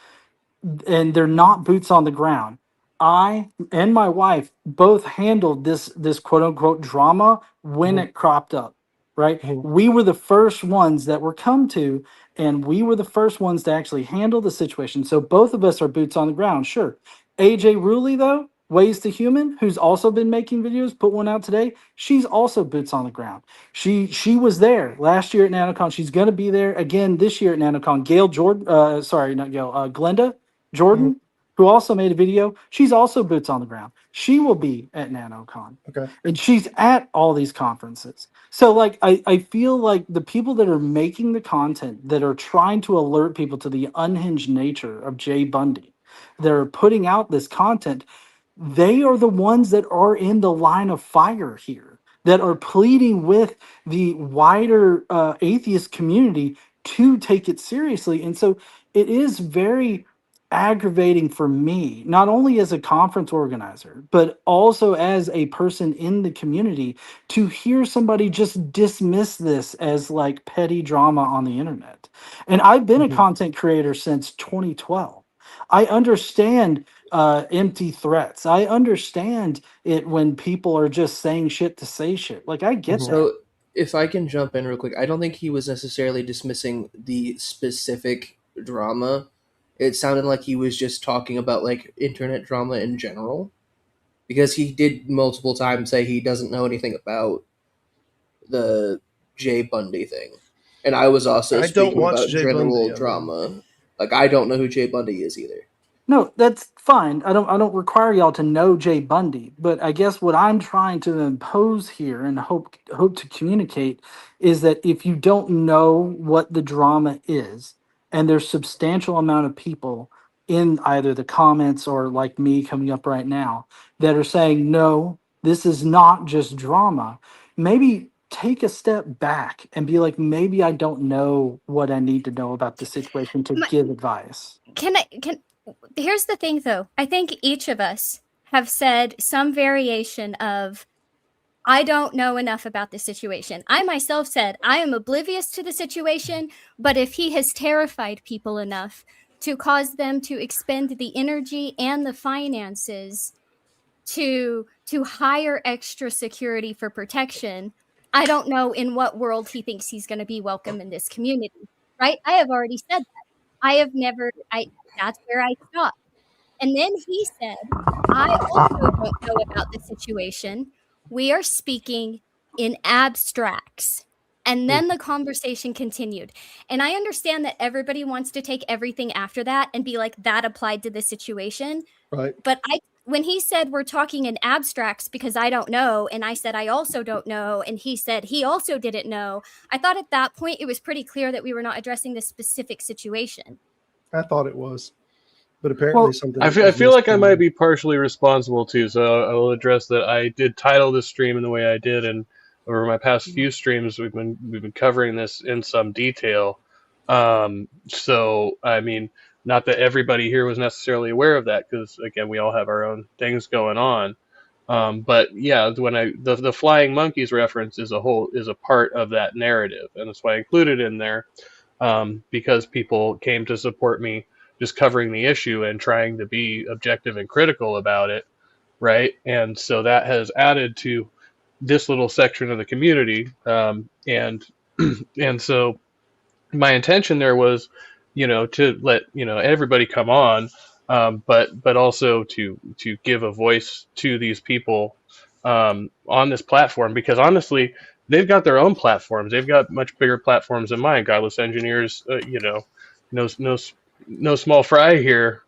and they're not boots on the ground. I and my wife both handled this quote unquote drama when it cropped up, right? We were the first ones that were come to, and we were the first ones to actually handle the situation. So both of us are boots on the ground. Sure. AJ Ruley, though, Ways to Human, who's also been making videos, put one out today. She's also boots on the ground. She was there last year at NanoCon. She's going to be there again this year at NanoCon. Gail Jordan, Glenda Jordan, who also made a video. She's also boots on the ground. She will be at NanoCon. Okay. And she's at all these conferences. So like I feel like the people that are making the content that are trying to alert people to the unhinged nature of Jay Bundy, they're putting out this content, they are the ones that are in the line of fire here, that are pleading with the wider atheist community to take it seriously. And so it is very aggravating for me, not only as a conference organizer, but also as a person in the community, to hear somebody just dismiss this as like petty drama on the internet. And I've been a content creator since 2012. I understand empty threats. I understand it when people are just saying shit to say shit. Like, I get that. So if I can jump in real quick, I don't think he was necessarily dismissing the specific drama. It sounded like he was just talking about like internet drama in general, because he did multiple times say he doesn't know anything about the Jay Bundy thing. And I was also speaking about general drama. Like, I don't know who Jay Bundy is either. No, that's fine. I don't require y'all to know Jay Bundy, but I guess what I'm trying to impose here and hope to communicate is that if you don't know what the drama is, and there's substantial amount of people in either the comments or like me coming up right now that are saying, no, this is not just drama, maybe take a step back and be like, maybe I don't know what I need to know about the situation to give advice. Here's the thing, though. I think each of us have said some variation of, I don't know enough about the situation. I myself said, I am oblivious to the situation, but if he has terrified people enough to cause them to expend the energy and the finances to hire extra security for protection, I don't know in what world he thinks he's going to be welcome in this community, right? I have already said that. That's where I stopped. And then he said, I also don't know about the situation. We are speaking in abstracts. And then the conversation continued. And I understand that everybody wants to take everything after that and be like, that applied to the situation. Right. But when he said we're talking in abstracts because I don't know, and I said I also don't know, and he said he also didn't know, I thought at that point it was pretty clear that we were not addressing this specific situation. I thought it was. But apparently something. I feel like I might be partially responsible too, so I will address that. I did title this stream in the way I did, and over my past few streams, we've been covering this in some detail. So I mean, not that everybody here was necessarily aware of that, because again, we all have our own things going on. But yeah, the flying monkeys reference is a part of that narrative, and that's why I included in there, because people came to support me just covering the issue and trying to be objective and critical about it, right? And so that has added to this little section of the community, and so my intention there was, to let everybody come on, but also to give a voice to these people on this platform, because honestly, they've got their own platforms. They've got much bigger platforms than mine. Godless Engineers, no no small fry here,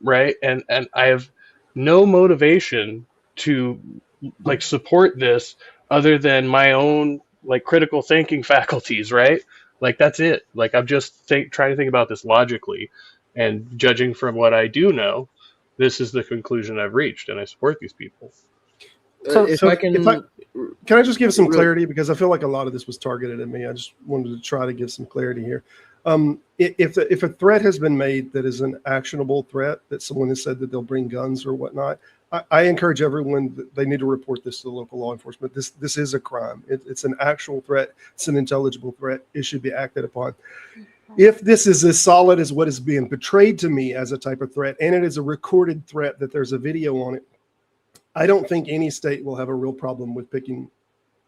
right? And I have no motivation to like support this other than my own like critical thinking faculties, right? Like that's it. Like I'm just trying to think about this logically, and judging from what I do know, this is the conclusion I've reached, and I support these people. So- If So I can, can I just give some clarity, because I feel like a lot of this was targeted at me. I just wanted to try to give some clarity here. If a threat has been made that is an actionable threat, that someone has said that they'll bring guns or whatnot, I encourage everyone that they need to report this to the local law enforcement. This is a crime. It's an actual threat. It's an intelligible threat. It should be acted upon. If this is as solid as what is being portrayed to me as a type of threat, and it is a recorded threat that there's a video on it, I don't think any state will have a real problem with picking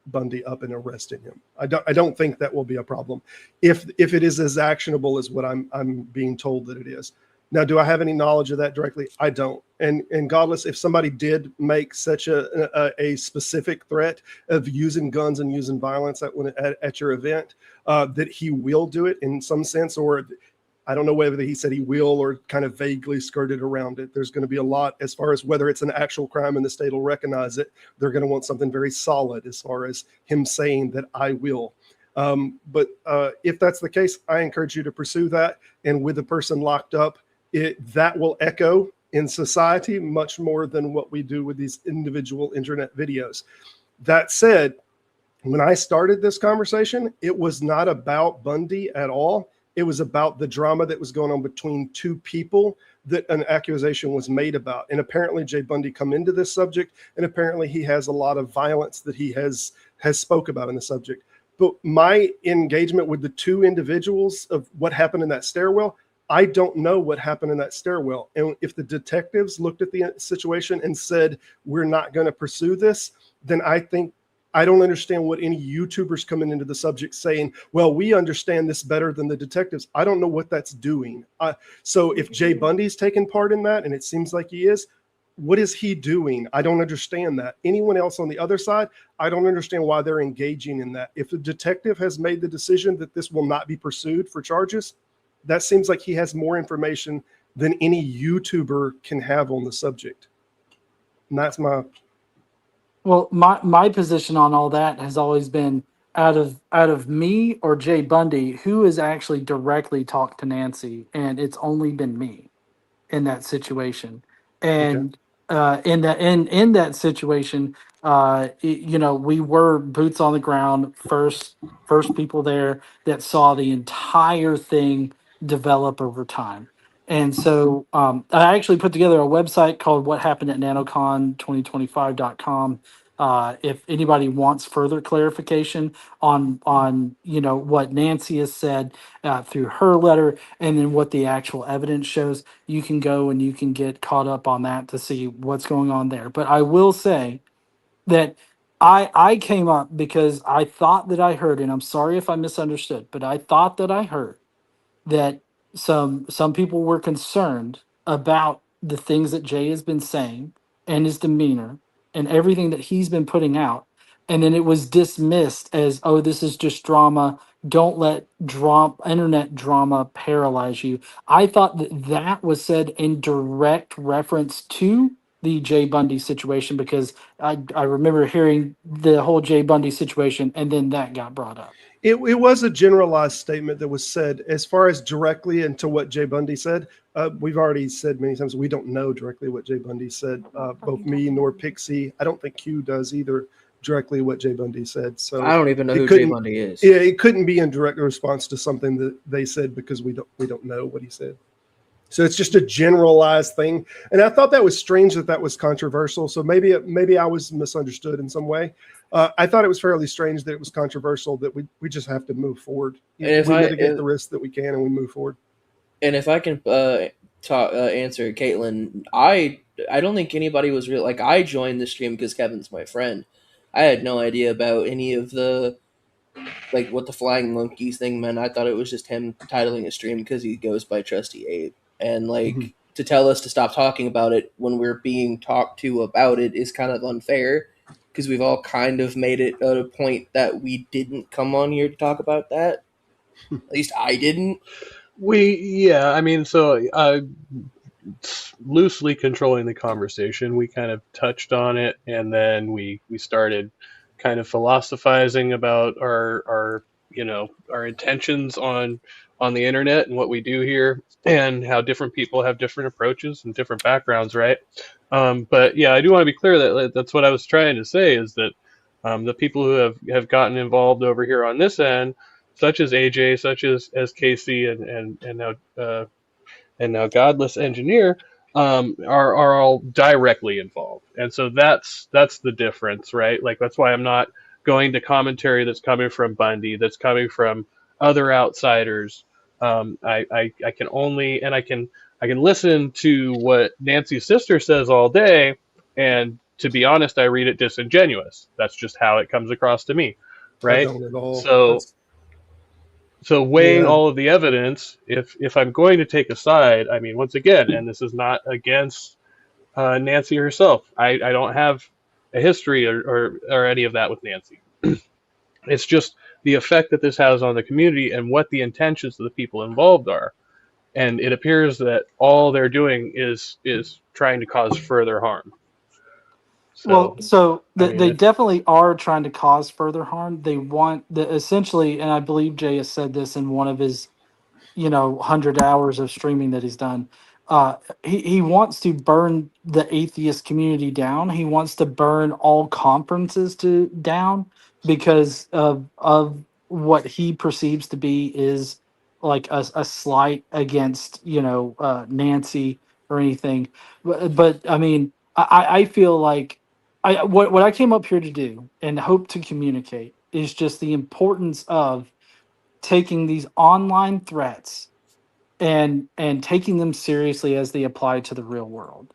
Bundy up and arresting him. I don't think that will be a problem if it is as actionable as what I'm being told that it is. Now, do I have any knowledge of that directly? I don't. And Godless, if somebody did make such a specific threat of using guns and using violence at your event, that he will do it in some sense, or I don't know whether he said he will or kind of vaguely skirted around it. There's going to be a lot as far as whether it's an actual crime and the state will recognize it. They're going to want something very solid as far as him saying that I will. But if that's the case, I encourage you to pursue that. And with the person locked up, that will echo in society much more than what we do with these individual internet videos. That said, when I started this conversation, it was not about Bundy at all. It was about the drama that was going on between two people that an accusation was made about. And apparently Jay Bundy come into this subject, and apparently he has a lot of violence that he has spoke about in the subject. But my engagement with the two individuals of what happened in that stairwell, I don't know what happened in that stairwell. And if the detectives looked at the situation and said, we're not going to pursue this, then I don't understand what any YouTubers coming into the subject saying, well, we understand this better than the detectives. I don't know what that's doing. So if Jay Bundy's taking part in that, and it seems like he is, what is he doing? I don't understand that. Anyone else on the other side, I don't understand why they're engaging in that. If the detective has made the decision that this will not be pursued for charges, that seems like he has more information than any YouTuber can have on the subject. And that's my... Well, my position on all that has always been out of me or Jay Bundy, who has actually directly talked to Nancy, and it's only been me in that situation. And in that situation, we were boots on the ground, first people there that saw the entire thing develop over time. And so I actually put together a website called what happened at nanocon2025.com. If anybody wants further clarification on what Nancy has said through her letter, and then what the actual evidence shows, you can go and you can get caught up on that to see what's going on there. But I will say that I came up because I thought that I heard, and I'm sorry if I misunderstood, but I thought that I heard that some people were concerned about the things that Jay has been saying and his demeanor and everything that he's been putting out, and then it was dismissed as, oh, this is just drama. Don't let internet drama paralyze you. I thought that was said in direct reference to the Jay Bundy situation, because I remember hearing the whole Jay Bundy situation, and then that got brought up. It was a generalized statement that was said. As far as directly into what Jay Bundy said, we've already said many times we don't know directly what Jay Bundy said. Both me nor Pixie. I don't think Q does either. directly what Jay Bundy said. So I don't even know it who Jay couldn't. Bundy is. Yeah, it couldn't be in direct response to something that they said because we don't know what he said. So it's just a generalized thing, and I thought that was strange that was controversial. So maybe I was misunderstood in some way. I thought it was fairly strange that it was controversial. That we just have to move forward. And if we I mitigate the risks that we can, and we move forward. and if I can answer Caitlin, I don't think anybody was real. Like, I joined the stream because Kevin's my friend. I had no idea about any of the, like, what the flying monkeys thing meant. I thought it was just him titling a stream because he goes by Trusty Abe. And, like, Mhm. to tell us to stop talking about it when we're being talked to about it is kind of unfair, because we've all kind of made it a point that we didn't come on here to talk about that. At least I didn't. Yeah, I mean, so loosely controlling the conversation, we kind of touched on it, and then we started kind of philosophizing about our our intentions on the internet and what we do here, and how different people have different approaches and different backgrounds, right? But yeah, I do want to be clear that that's what I was trying to say, is that the people who have gotten involved over here on this end, such as AJ, such as Casey, and now Godless Engineer, are all directly involved, and so that's the difference, right? Like, that's why I'm not going to commentary that's coming from Bundy, that's coming from other outsiders. I can only, and I can listen to what Nancy's sister says all day, and to be honest, I read it disingenuous. That's just how it comes across to me, I right? don't at all. So so weighing Yeah. all of the evidence, if I'm going to take a side, I mean, once again, and this is not against Nancy herself. I don't have a history or any of that with Nancy. It's just the effect that this has on the community and what the intentions of the people involved are. And it appears that all they're doing is trying to cause further harm. Well, So, so I mean, they if definitely are trying to cause further harm. They want the essentially, and I believe Jay has said this in one of his 100 hours of streaming that he's done. He wants to burn the atheist community down. He wants to burn all conferences to down because of what he perceives to be is like a slight against Nancy or anything. But I mean, I feel like what I came up here to do and hope to communicate is just the importance of taking these online threats and taking them seriously as they apply to the real world.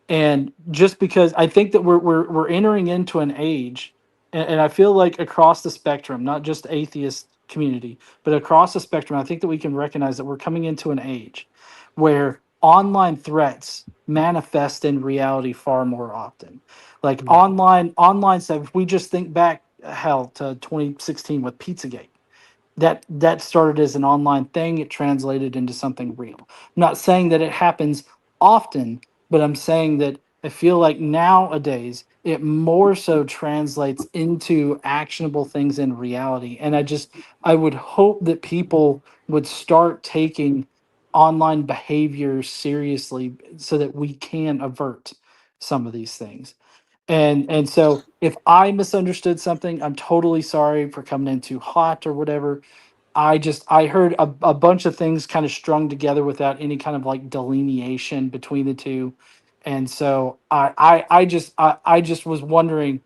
And just because I think that we're entering into an age, and I feel like across the spectrum, not just atheist community, but across the spectrum, I think that we can recognize that we're coming into an age where online threats manifest in reality far more often. Like online stuff. If we just think back, hell, to 2016 with Pizzagate, that started as an online thing. It translated into something real. I'm not saying that it happens often, but I'm saying that I feel like nowadays it more so translates into actionable things in reality. And I would hope that people would start taking online behavior seriously so that we can avert some of these things. And so if I misunderstood something, I'm totally sorry for coming in too hot or whatever. I heard a bunch of things kind of strung together without any kind of like delineation between the two. And so I just was wondering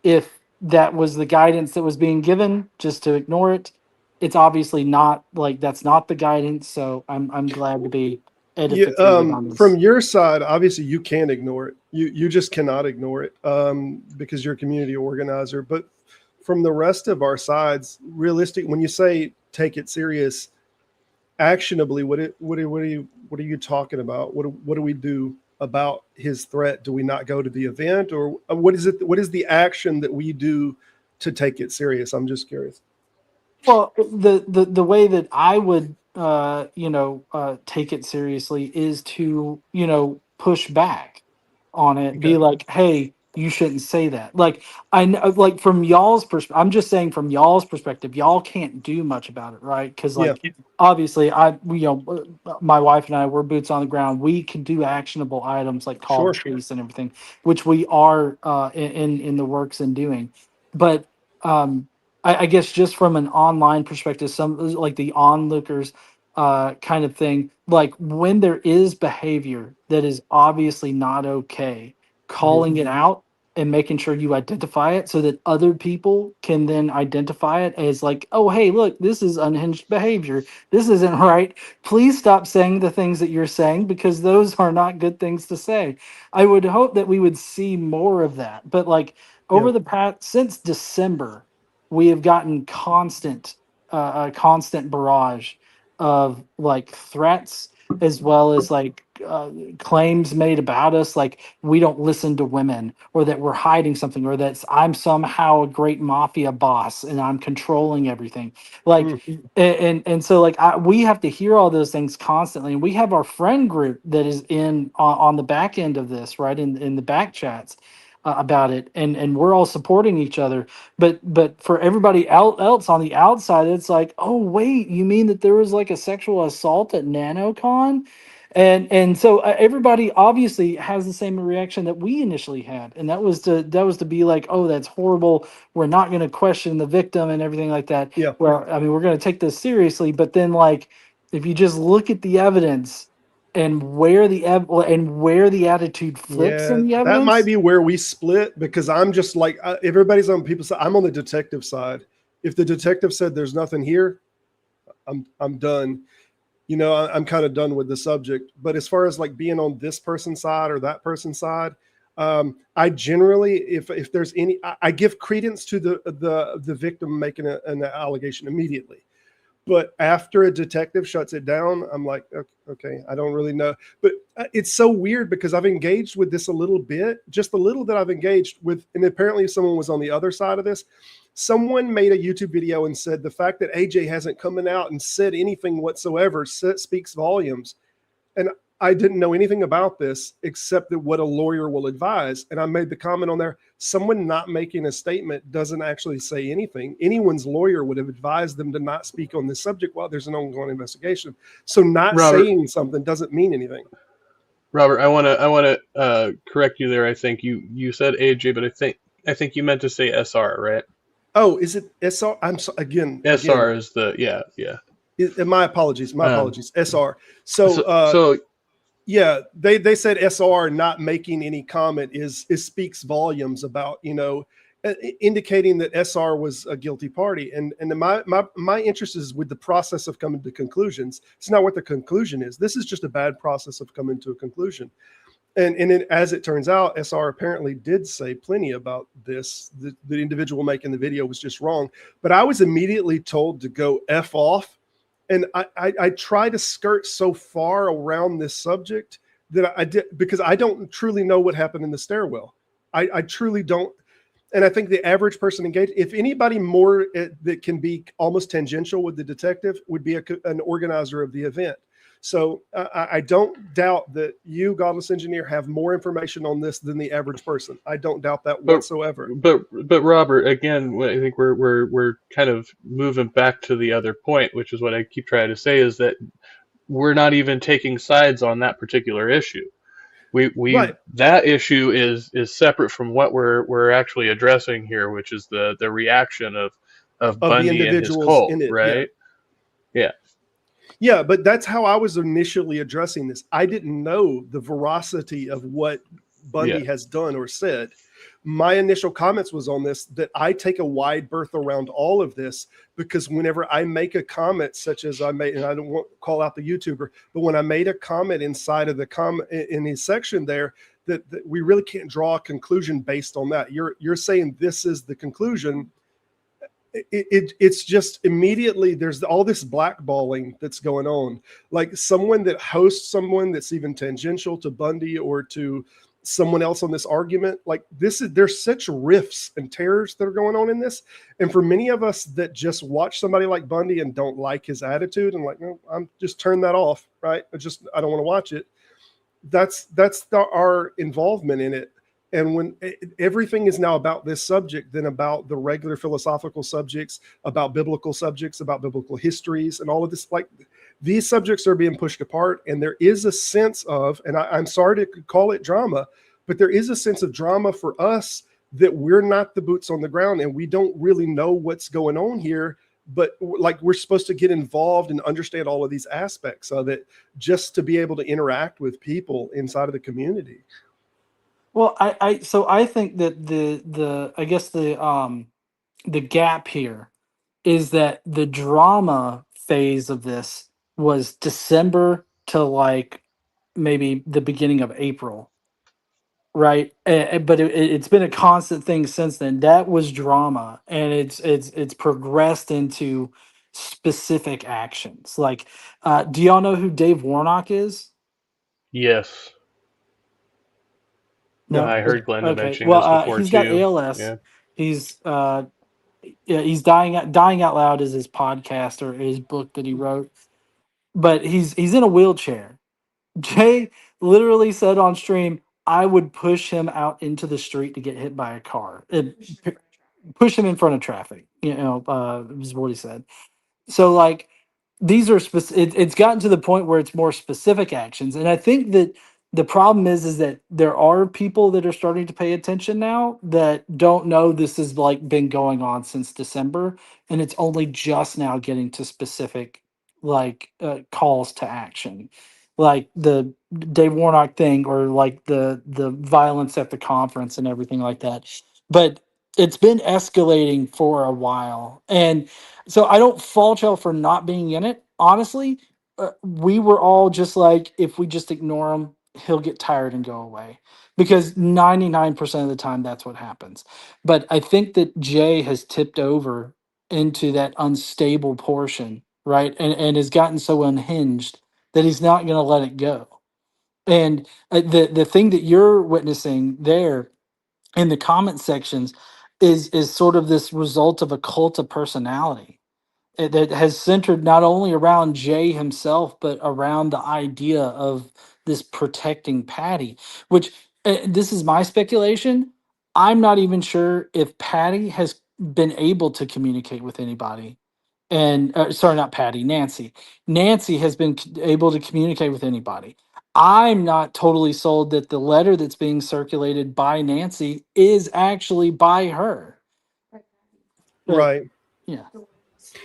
if that was the guidance that was being given, just to ignore it. It's obviously not, like, that's not the guidance, so I'm glad to be Yeah, edificated on this. from your side, obviously you can ignore it. You just cannot ignore it because you're a community organizer. But from the rest of our sides, realistic, when you say take it serious, actionably, what are you talking about? What do we do about his threat? Do we not go to the event, or what is it? What is the action that we do to take it serious? I'm just curious. Well, the way that I would take it seriously is to push back on it, be Okay. like, hey, you shouldn't say that. Like, I know, like, from y'all's perspective, I'm just saying from y'all's perspective, y'all can't do much about it, right? Because, Yeah. like, obviously, my wife and I, we're boots on the ground. We can do actionable items like call the Sure. police and everything, which we are in the works and doing. But I guess just from an online perspective, some like the onlookers kind of thing, like when there is behavior that is obviously not okay, calling it out and making sure you identify it so that other people can then identify it as like, oh, hey, look, this is unhinged behavior. This isn't right. Please stop saying the things that you're saying because those are not good things to say. I would hope that we would see more of that. But like Yeah. over the past since December, we have gotten a constant barrage of like threats as well as like claims made about us, like we don't listen to women, or that we're hiding something, or that I'm somehow a great mafia boss and I'm controlling everything. Like, and so like we have to hear all those things constantly, and we have our friend group that is in on the back end of this, right in the back chats about it, and we're all supporting each other. But for everybody else on the outside, it's like, oh wait, you mean that there was like a sexual assault at NanoCon? And so everybody obviously has the same reaction that we initially had, and that was to be like, oh, that's horrible. We're not going to question the victim and everything like that. Yeah. Well, I mean, we're going to take this seriously, but then like if you just look at the evidence and where the attitude flips Yeah, in the that might evidence. be where we split, because I'm just like everybody's on people's side. I'm on the detective side. If the detective said there's nothing here, I'm done. You know, I'm kind of done with the subject. But as far as like being on this person's side or that person's side, I generally, if there's any, I give credence to the victim making an allegation immediately. But after a detective shuts it down, I'm like, okay, I don't really know. But it's so weird because I've engaged with this a little bit, just a little that I've engaged with, and apparently someone was on the other side of this. Someone made a YouTube video and said the fact that AJ hasn't come out and said anything whatsoever speaks volumes. And I didn't know anything about this except that what a lawyer will advise. And I made the comment on there, someone not making a statement doesn't actually say anything. Anyone's lawyer would have advised them to not speak on this subject while there's an ongoing investigation. So not Robert, saying something doesn't mean anything. Robert, I want to correct you there. I think you said AJ, but I think you meant to say SR, right? Oh, is it SR? I'm so, again. SR is the yeah. My apologies. My Um, apologies. SR. so so Yeah, they said SR not making any comment is speaks volumes about, you know, indicating that SR was a guilty party. And my interest is with the process of coming to conclusions. It's not what the conclusion is. This is just a bad process of coming to a conclusion. And as it turns out, SR apparently did say plenty about this. The individual making the video was just wrong. But I was immediately told to go F off. And I try to skirt so far around this subject that I did, because I don't truly know what happened in the stairwell. I truly don't. And I think the average person engaged, if anybody more that can be almost tangential with the detective, would be an organizer of the event. So I don't doubt that you, Godless Engineer, have more information on this than the average person. I don't doubt that whatsoever. but Robert, again, I think we're kind of moving back to the other point, which is what I keep trying to say, is that we're not even taking sides on that particular issue. We Right. That issue is separate from what we're actually addressing here, which is the reaction of Of the Bundy and his individuals cult, in it. Yeah. right? Yeah. Yeah, but that's how I was initially addressing this. I didn't know the veracity of what Bundy has done or said. My initial comments was on this, that I take a wide berth around all of this, because whenever I make a comment such as I made, and I don't want to call out the YouTuber, but when I made a comment inside of the comment in his section there, that we really can't draw a conclusion based on that. You're saying this is the conclusion. It's just immediately there's all this blackballing that's going on. Like someone that hosts someone that's even tangential to Bundy or to someone else on this argument, like there's such rifts and tears that are going on in this. And for many of us that just watch somebody like Bundy and don't like his attitude and like, no, I'm just turn that off, right? I don't want to watch it. That's our involvement in it. And when everything is now about this subject, then about the regular philosophical subjects, about biblical histories, and all of this, like these subjects are being pushed apart. And there is a sense of, and I'm sorry to call it drama, but there is a sense of drama for us that we're not the boots on the ground and we don't really know what's going on here. But like, we're supposed to get involved and understand all of these aspects of it just to be able to interact with people inside of the community. Well, so I think that the I guess the gap here is that the drama phase of this was December to like maybe the beginning of April, right? But it's been a constant thing since then. That was drama, and it's progressed into specific actions. Like, do y'all know who Dave Warnock is? Yes. No. I heard Glenda Okay. mentioning Well, this before he's got too. ALS. Yeah. He's yeah, he's dying out loud is his podcast or his book that he wrote. But he's in a wheelchair. Jay literally said on stream, I would push him out into the street to get hit by a car. Push him in front of traffic. Is what he said. So like these are it's gotten to the point where it's more specific actions, and I think that the problem is that there are people that are starting to pay attention now that don't know this has like been going on since December, and it's only just now getting to specific like calls to action, like the Dave Warnock thing or like the violence at the conference and everything like that. But it's been escalating for a while, and so I don't fault y'all for not being in it. Honestly, we were all just like, if we just ignore him, he'll get tired and go away. Because 99% of the time, that's what happens. But I think that Jay has tipped over into that unstable portion, right? And has gotten so unhinged that he's not going to let it go. And the thing that you're witnessing there in the comment sections is sort of this result of a cult of personality that has centered not only around Jay himself, but around the idea of this protecting Patty, which this is my speculation. I'm not even sure if Patty has been able to communicate with anybody. And sorry, not Patty, Nancy. Nancy has been able to communicate with anybody. I'm not totally sold that the letter that's being circulated by Nancy is actually by her. But Right. yeah.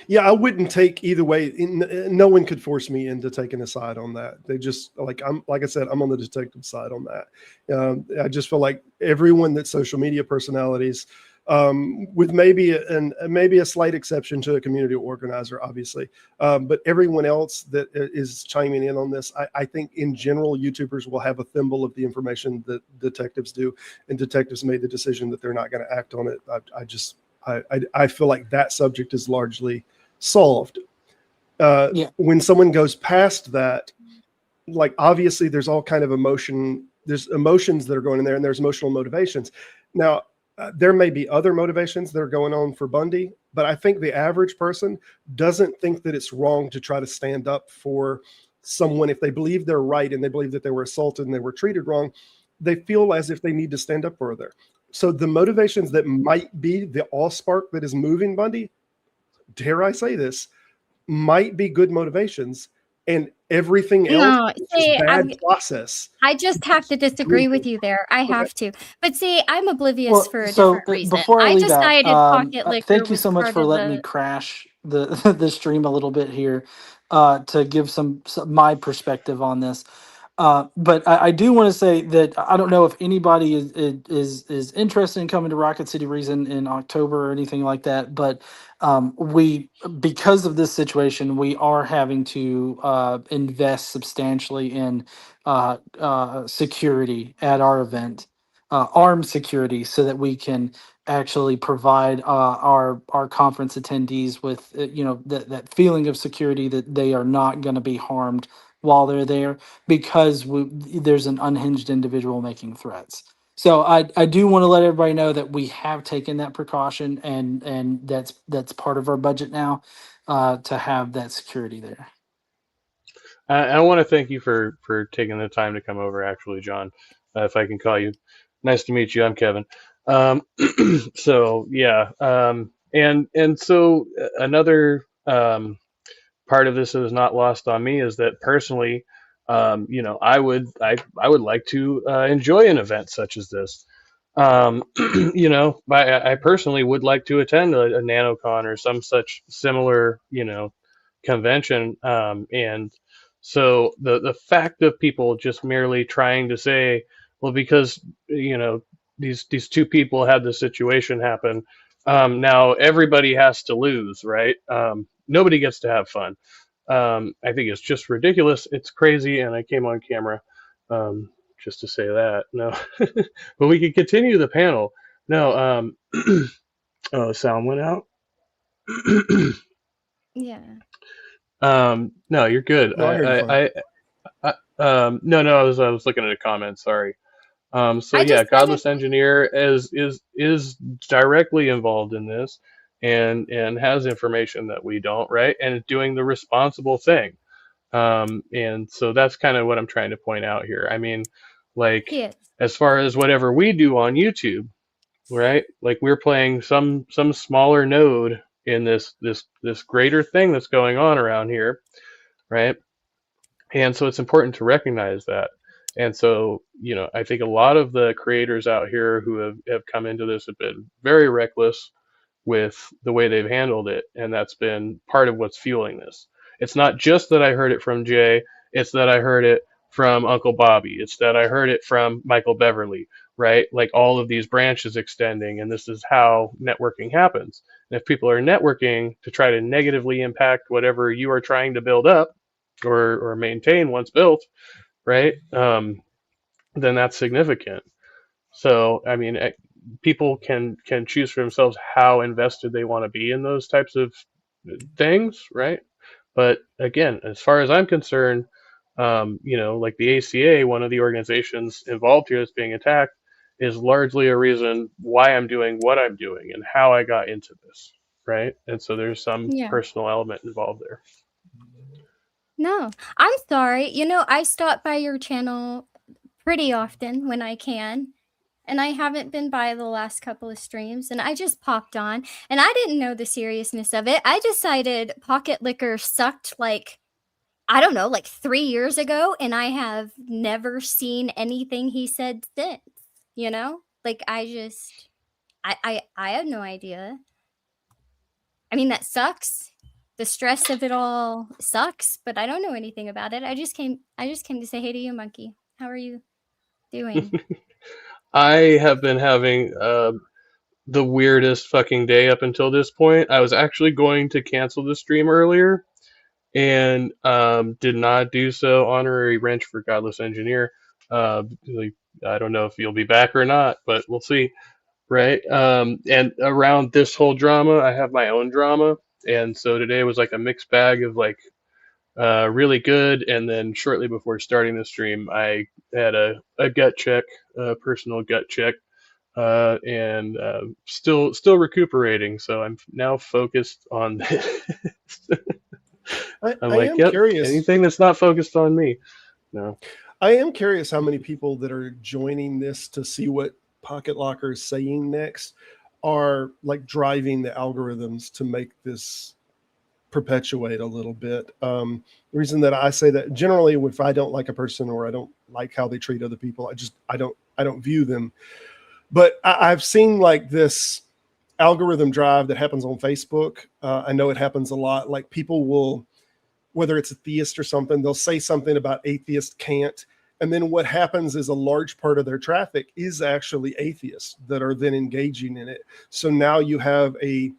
Yeah, I wouldn't take either way. No one could force me into taking a side on that. They just like I said, I'm on the detective side on that. I just feel like everyone that's social media personalities, with maybe a slight exception to a community organizer, obviously, but everyone else that is chiming in on this, I think in general, YouTubers will have a thimble of the information that detectives do, and detectives made the decision that they're not going to act on it. I feel like that subject is largely solved. Yeah. When someone goes past that, like obviously there's all kind of emotion. There's emotions that are going in there, and there's emotional motivations. Now, there may be other motivations that are going on for Bundy, but I think the average person doesn't think that it's wrong to try to stand up for someone if they believe they're right and they believe that they were assaulted and they were treated wrong. They feel as if they need to stand up further. So the motivations that might be the allspark that is moving Bundy, dare I say this, might be good motivations, and everything else is see, bad process. I just have to disagree with you there. I Okay. have to. But see, I'm oblivious Well, for a so different reason. before I leave decided out, pocket liquor thank you was so much part for of letting me the. crash the the stream a little bit here, to give some my perspective on this. But I do want to say that I don't know if anybody is interested in coming to Rocket City Reason in October or anything like that. But we, because of this situation, we are having to invest substantially in security at our event, armed security, so that we can actually provide our conference attendees with that feeling of security that they are not going to be harmed while they're there, because there's an unhinged individual making threats. So I do want to let everybody know that we have taken that precaution, and that's part of our budget now, to have that security there. I want to thank you for taking the time to come over. Actually, John, if I can call you. Nice to meet you. I'm Kevin. Um, so yeah, and so another part of this that is not lost on me is that personally, I would like to enjoy an event such as this. I personally would like to attend a NanoCon or some such similar, convention. And so the fact of people just merely trying to say, well, because these two people had this situation happen, now everybody has to lose, right? Nobody gets to have fun. I think it's just ridiculous. It's crazy, and I came on camera just to say that. No, but we could continue the panel. No, oh, sound went out. Yeah. No, you're good. No, I hear you fine. No, I was looking at a comment. Sorry. So I yeah, just wanted Godless Engineer is directly involved in this, and has information that we don't, right? And is doing the responsible thing. And so that's kind of what I'm trying to point out here. I mean, like, He is. as far as whatever we do on YouTube, right? Like we're playing some smaller node in this greater thing that's going on around here, right? And so it's important to recognize that. And so, I think a lot of the creators out here who have come into this have been very reckless with the way they've handled it, and that's been part of what's fueling this. It's not just that I heard it from Jay, it's that I heard it from Uncle Bobby, it's that I heard it from Michael Beverly, right? Like all of these branches extending, and this is how networking happens. And if people are networking to try to negatively impact whatever you are trying to build up or maintain once built, right? Then that's significant. So, I mean, people can choose for themselves how invested they want to be in those types of things, right? But again, as far as I'm concerned, like the ACA, one of the organizations involved here that's being attacked, is largely a reason why I'm doing what I'm doing and how I got into this, right? And so there's some Yeah. personal element involved there. No, I'm sorry. I stop by your channel pretty often when I can. And I haven't been by the last couple of streams, and I just popped on, and I didn't know the seriousness of it. I decided Pocket Liquor sucked I don't know, 3 years ago, and I have never seen anything he said since, you know? Like I just I had no idea. I mean, that sucks. The stress of it all sucks, but I don't know anything about it. I just came to say hey to you, Monkey. How are you doing? I have been having the weirdest fucking day up until this point. I was actually going to cancel the stream earlier and did not do so. Honorary wrench for Godless Engineer. Like, I don't know if you'll be back or not, but we'll see. Right. And around this whole drama, I have my own drama. And so today was like a mixed bag of like really good. And then shortly before starting the stream, I had a gut check, a personal gut check, and still recuperating. So I'm now focused on this. I'm I like, am yep, curious. anything that's not focused on me. No. I am curious how many people that are joining this to see what Pocket Locker is saying next are like driving the algorithms to make this perpetuate a little bit. The reason that I say that, generally, if I don't like a person or I don't like how they treat other people, I don't view them. But I've seen like this algorithm drive that happens on Facebook. I know it happens a lot. Like people will, whether it's a theist or something, they'll say something about atheist can't. And then what happens is a large part of their traffic is actually atheists that are then engaging in it. So now you have a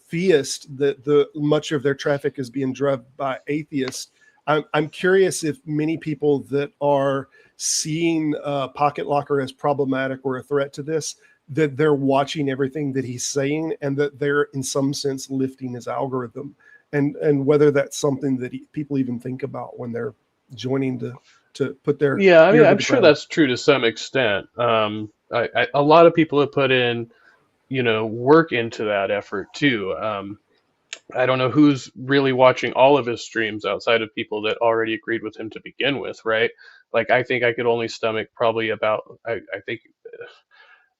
theist that much of their traffic is being driven by atheists. I'm curious if many people that are seeing Pocket Locker as problematic or a threat to this, that they're watching everything that he's saying and that they're in some sense lifting his algorithm, and whether that's something that people even think about when they're joining to put their Yeah, I mean, ear to I'm the sure ground. that's true to some extent. A lot of people have put in, work into that effort too. I don't know who's really watching all of his streams outside of people that already agreed with him to begin with, right? Like, I think I could only stomach probably about, I think,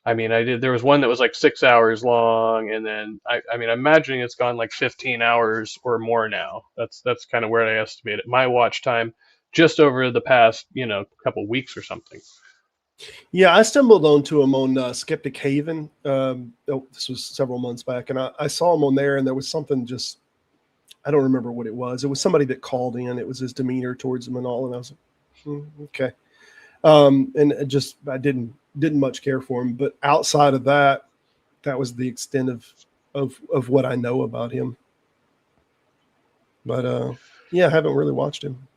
I mean, there was one that was like 6 hours long, and then I mean, I'm imagining it's gone like 15 hours or more now. That's kind of where I estimate it. My watch time just over the past, couple weeks or something. Yeah, I stumbled onto him on Skeptic Haven. This was several months back, and I saw him on there, and there was something just, I don't remember what it was. It was somebody that called in. It was his demeanor towards them and all, and I was like, okay. And it just, I didn't much care for him. But outside of that, that was the extent of what I know about him. But yeah, I haven't really watched him.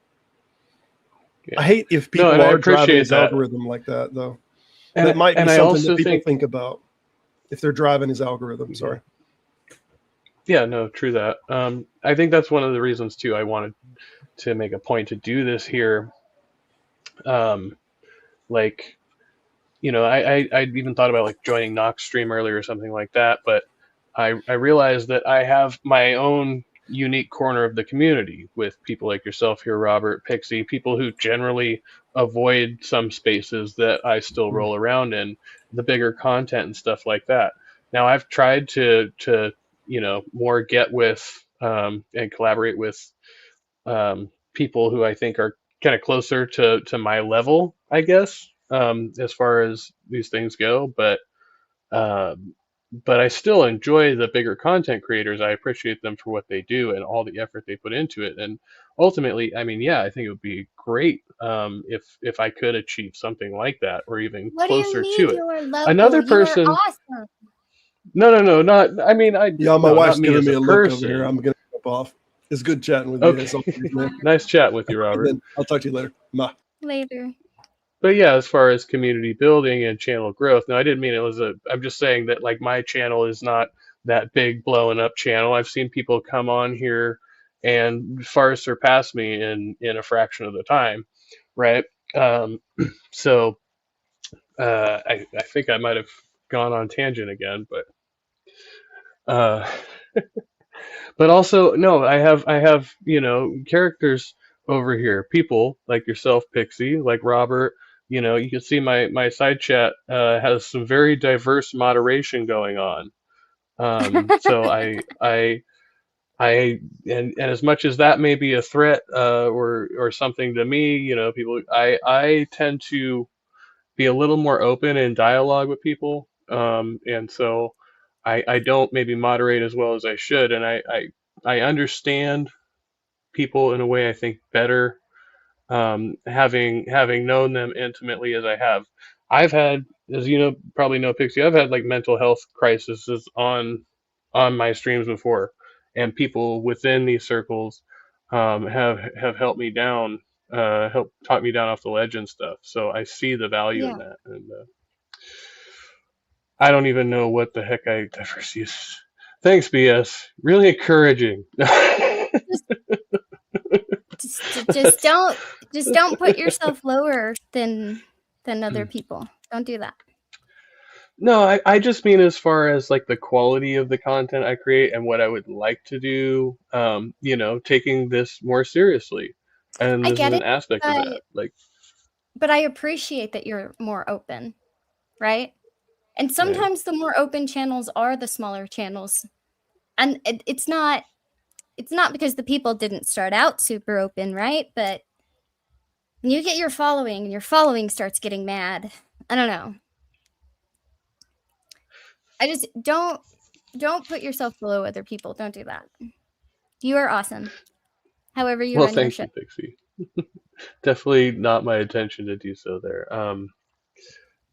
Yeah. I hate if people and I are driving appreciate his that. algorithm like that, though. And, That might be and I something also that people think, think about if they're driving his algorithm. Sorry. yeah, no, true that. I think that's one of the reasons too. I wanted to make a point to do this here. Um, like, I even thought about like joining Nox Stream earlier or something like that, but I realized that I have my own unique corner of the community with people like yourself here, Robert, Pixie, people who generally avoid some spaces that I still roll around in, the bigger content and stuff like that. Now I've tried to more get with and collaborate with people who I think are kind of closer to my level, I guess, as far as these things go. Um, but I still enjoy the bigger content creators. I appreciate them for what they do and all the effort they put into it. And ultimately, I mean, yeah, I think it would be great if I could achieve something like that or even What do you closer mean to it. your level? Another You are person, awesome. no, not. I mean, Yeah, my no, not wife's me giving as me a a look over here. person. I'm gonna jump off. It's good chatting with you. Okay, As always, man. nice chat with you, And Robert. then I'll talk to you later. Bye. Later. But yeah, as far as community building and channel growth, no, I didn't mean it was a. I'm just saying that like my channel is not that big blowing up channel. I've seen people come on here and far surpass me in a fraction of the time, right? Um, so I think I might have gone on tangent again, uh, but also no, I have characters over here, people like yourself, Pixie, like Robert. You can see my side chat has some very diverse moderation going on. So I and as much as that may be a threat or something to me, people I tend to be a little more open in dialogue with people, and so I don't maybe moderate as well as I should, and I understand people in a way I think better, having known them intimately as I have. I've had, as you know, probably know, Pixie, I've had like mental health crises on my streams before, and people within these circles have helped me down, helped talk me down off the ledge and stuff. So I see the value in Yeah. that, and I don't even know what the heck I first use. Thanks, BS. Really encouraging. Just don't put yourself lower than other people. Don't do that. No, I just mean as far as like the quality of the content I create and what I would like to do, taking this more seriously. And I this is get an it, aspect of that. but Like, I appreciate that you're more open, right? And right. sometimes the more open channels are the smaller channels. And it's not because the people didn't start out super open, right? But when you get your following and your following starts getting mad, I don't know. I just don't put yourself below other people. Don't do that. You are awesome. However you Well, run your thank show. you, Pixie. Definitely not my intention to do so there.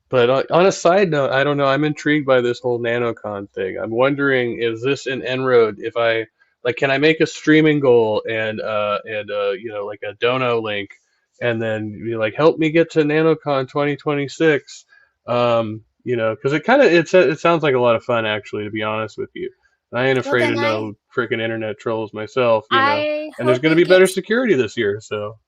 But on a side note, I don't know. I'm intrigued by this whole NanoCon thing. I'm wondering, is this an inroad? If I like, can I make a streaming goal and like a dono link, and then be like, help me get to NanoCon 2026? Because it sounds like a lot of fun actually, to be honest with you. I ain't Well, afraid of no freaking internet trolls myself. I And there's hope going to you be get better security this year, so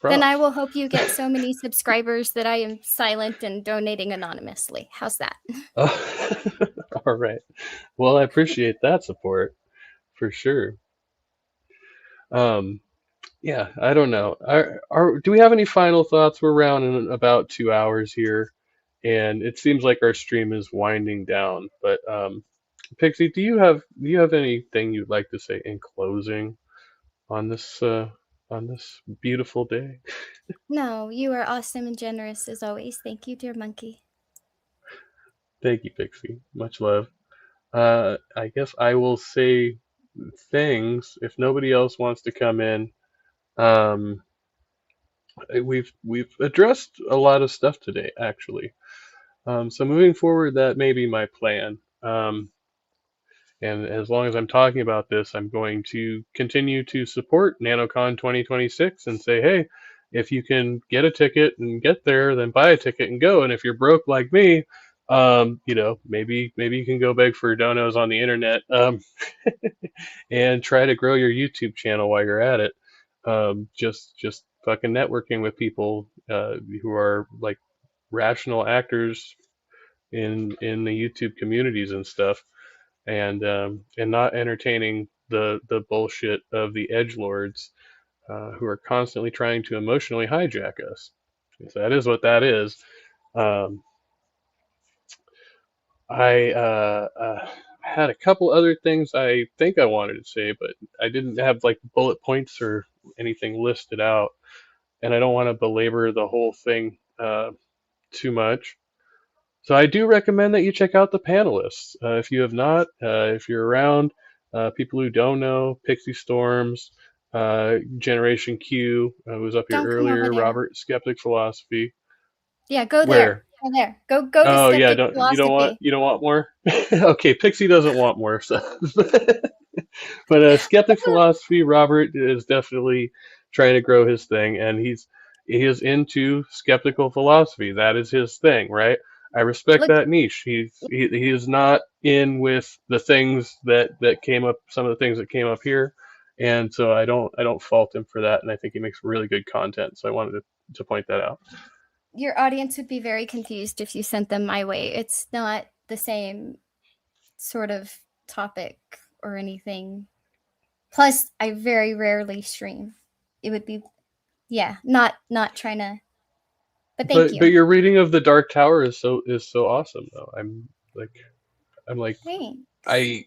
then I props. will hope you get so many subscribers that I am silent and donating anonymously. How's that? Oh, all right. Well, I appreciate that support for sure. Um, yeah, I don't know. Do we have any final thoughts? We're around in about 2 hours here, and it seems like our stream is winding down. But Pixie, do you have anything you'd like to say in closing on this? on this beautiful day. No, you are awesome and generous as always. Thank you, dear monkey. Thank you, Pixie. Much love. I guess I will say things if nobody else wants to come in. Um, we've addressed a lot of stuff today, actually. So moving forward, that may be my plan. And as long as I'm talking about this, I'm going to continue to support NanoCon 2026 and say, hey, if you can get a ticket and get there, then buy a ticket and go. And if you're broke like me, maybe you can go beg for donos on the internet, and try to grow your YouTube channel while you're at it. Just fucking networking with people who are like rational actors in the YouTube communities and stuff, and not entertaining the bullshit of the edgelords who are constantly trying to emotionally hijack us. So that is what that is. Um, I had a couple other things I think I wanted to say, but I didn't have like bullet points or anything listed out, and I don't want to belabor the whole thing too much. So I do recommend that you check out the panelists. If you have not, if you're around, people who don't know, Pixie Storms, Generation Q, who was up here Don't come over earlier, there. Robert, Skeptic Philosophy. Yeah, go there. Where? Go there. Go to Oh yeah, Skeptic don't Philosophy. you don't want more? Okay, Pixie doesn't want more, so but skeptic philosophy, Robert is definitely trying to grow his thing, and he is into skeptical philosophy. That is his thing, right? I respect Look, that niche. He is not in with the things that came up, some of the things that came up here, and so I don't fault him for that, and I think he makes really good content. So I wanted to point that out. your audience would be very confused if you sent them my way. It's not the same sort of topic or anything. Plus, I very rarely stream. It would be, yeah, not trying to. But thank But you. your reading of the Dark Tower is so awesome though. I'm like Thanks. I,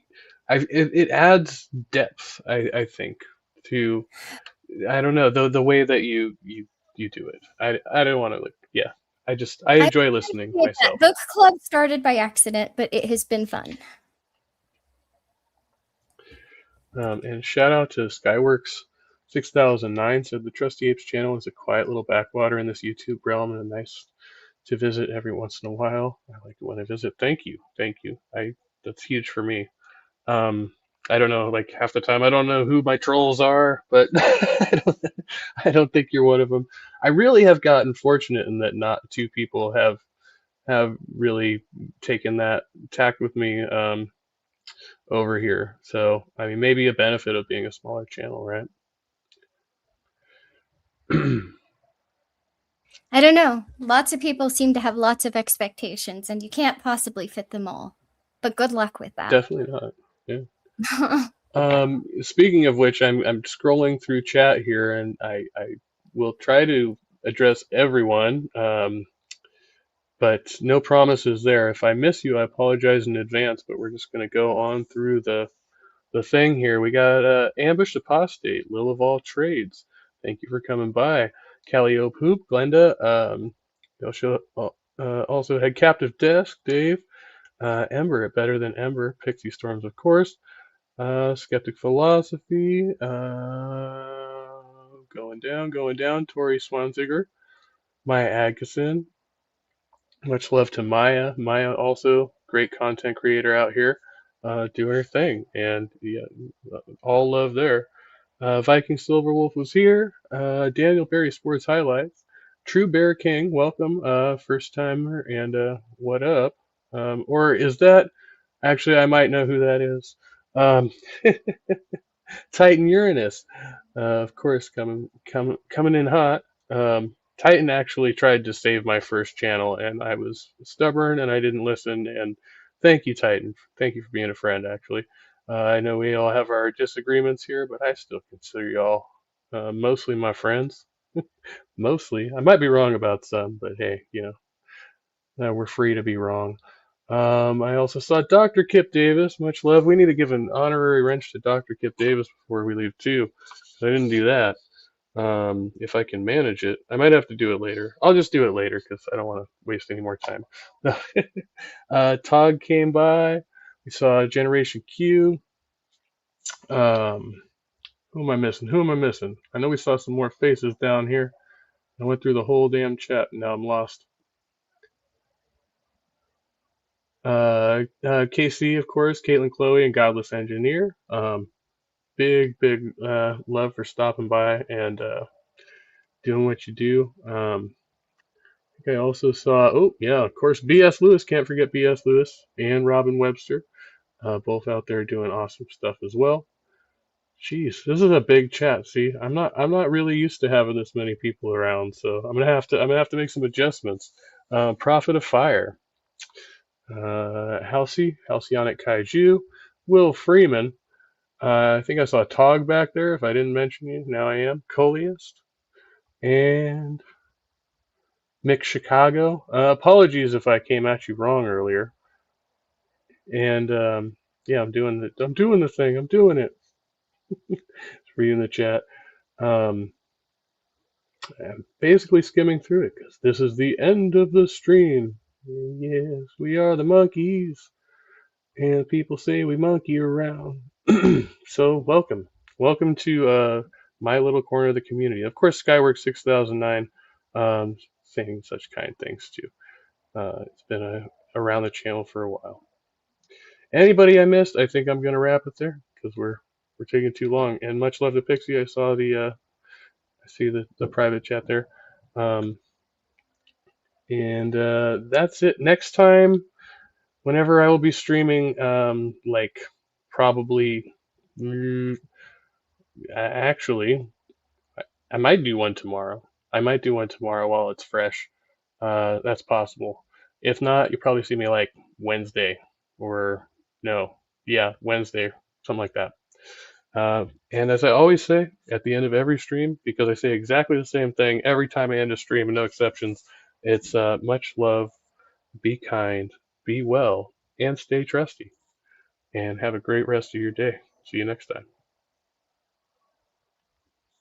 it adds depth. I think to, I don't know, the way that you do it. I don't want to like, yeah. I I enjoy listening appreciate that. myself. Book club started by accident, but it has been fun. And shout out to Skyworks 6009, said the Trusty Apes channel is a quiet little backwater in this YouTube realm and nice to visit every once in a while. I like it when I visit. Thank you, thank you. That's huge for me. Um, I don't know, like half the time I don't know who my trolls are, but I don't think you're one of them. I really have gotten fortunate in that not two people have really taken that tact with me over here. So I mean, maybe a benefit of being a smaller channel, right? I don't know. Lots of people seem to have lots of expectations, and you can't possibly fit them all. But good luck with that. Definitely not. Yeah. Speaking of which, I'm scrolling through chat here, and I will try to address everyone. But no promises there. If I miss you, I apologize in advance, but we're just going to go on through the thing here. We got Ambushed Apostate, Lil of All Trades. Thank you for coming by. Calliope Hoop, Glenda. Also had Captive Desk, Dave. Ember, Better Than Ember. Pixie Storms, of course. Skeptic Philosophy. Going down. Tori Swanziger. Maya Adkisson. Much love to Maya. Maya also great content creator out here, doing her thing, and yeah, all love there. Viking Silverwolf was here. Daniel Berry Sports Highlights. True Bear King, welcome, first timer, and what up? Or is that actually? I might know who that is. Um, Titan Uranus, of course, coming in hot. Titan actually tried to save my first channel, and I was stubborn and I didn't listen. And thank you, Titan. Thank you for being a friend. Actually, I know we all have our disagreements here, but I still consider y'all mostly my friends. Mostly, I might be wrong about some, but hey, we're free to be wrong. I also saw Dr. Kip Davis. Much love. We need to give an honorary wrench to Dr. Kip Davis before we leave too. So I didn't do that. if I can manage it. I might have to do it later. I'll just do it later because I don't want to waste any more time. Tog came by. We saw Generation Q. Um, who am I missing? Who am I missing? I know we saw some more faces down here. I went through the whole damn chat. Now I'm lost. KC, of course, Caitlin, Chloe, and Godless Engineer. Big love for stopping by and doing what you do. I think I also saw, oh, yeah, of course, B.S. Lewis. Can't forget B.S. Lewis and Robin Webster. Both out there doing awesome stuff as well. Jeez, this is a big chat. See, I'm not really used to having this many people around, so I'm gonna have to make some adjustments. Prophet of Fire, Halcyonic Kaiju, Will Freeman. I think I saw Tog back there. If I didn't mention you, now I am. Coleist and Mick Chicago. Apologies if I came at you wrong earlier. And yeah, I'm doing the thing. I'm doing it. For you in the chat. Um, I'm basically skimming through it because this is the end of the stream. Yes, we are the monkeys, and people say we monkey around. So welcome to my little corner of the community. Of course, Skyworks 6009, saying such kind things too. It's been around the channel for a while. Anybody I missed? I think I'm gonna wrap it there because we're taking too long. And much love to Pixie. I saw I see the private chat there. Um, and that's it. Next time, whenever I will be streaming, like probably, mm, actually, I might do one tomorrow. I might do one tomorrow while it's fresh. That's possible. If not, you'll probably see me like Wednesday or no, yeah, Wednesday, something like that. And as I always say at the end of every stream, because I say exactly the same thing every time I end a stream, and no exceptions, it's much love, be kind, be well, and stay trusty. And have a great rest of your day. See you next time.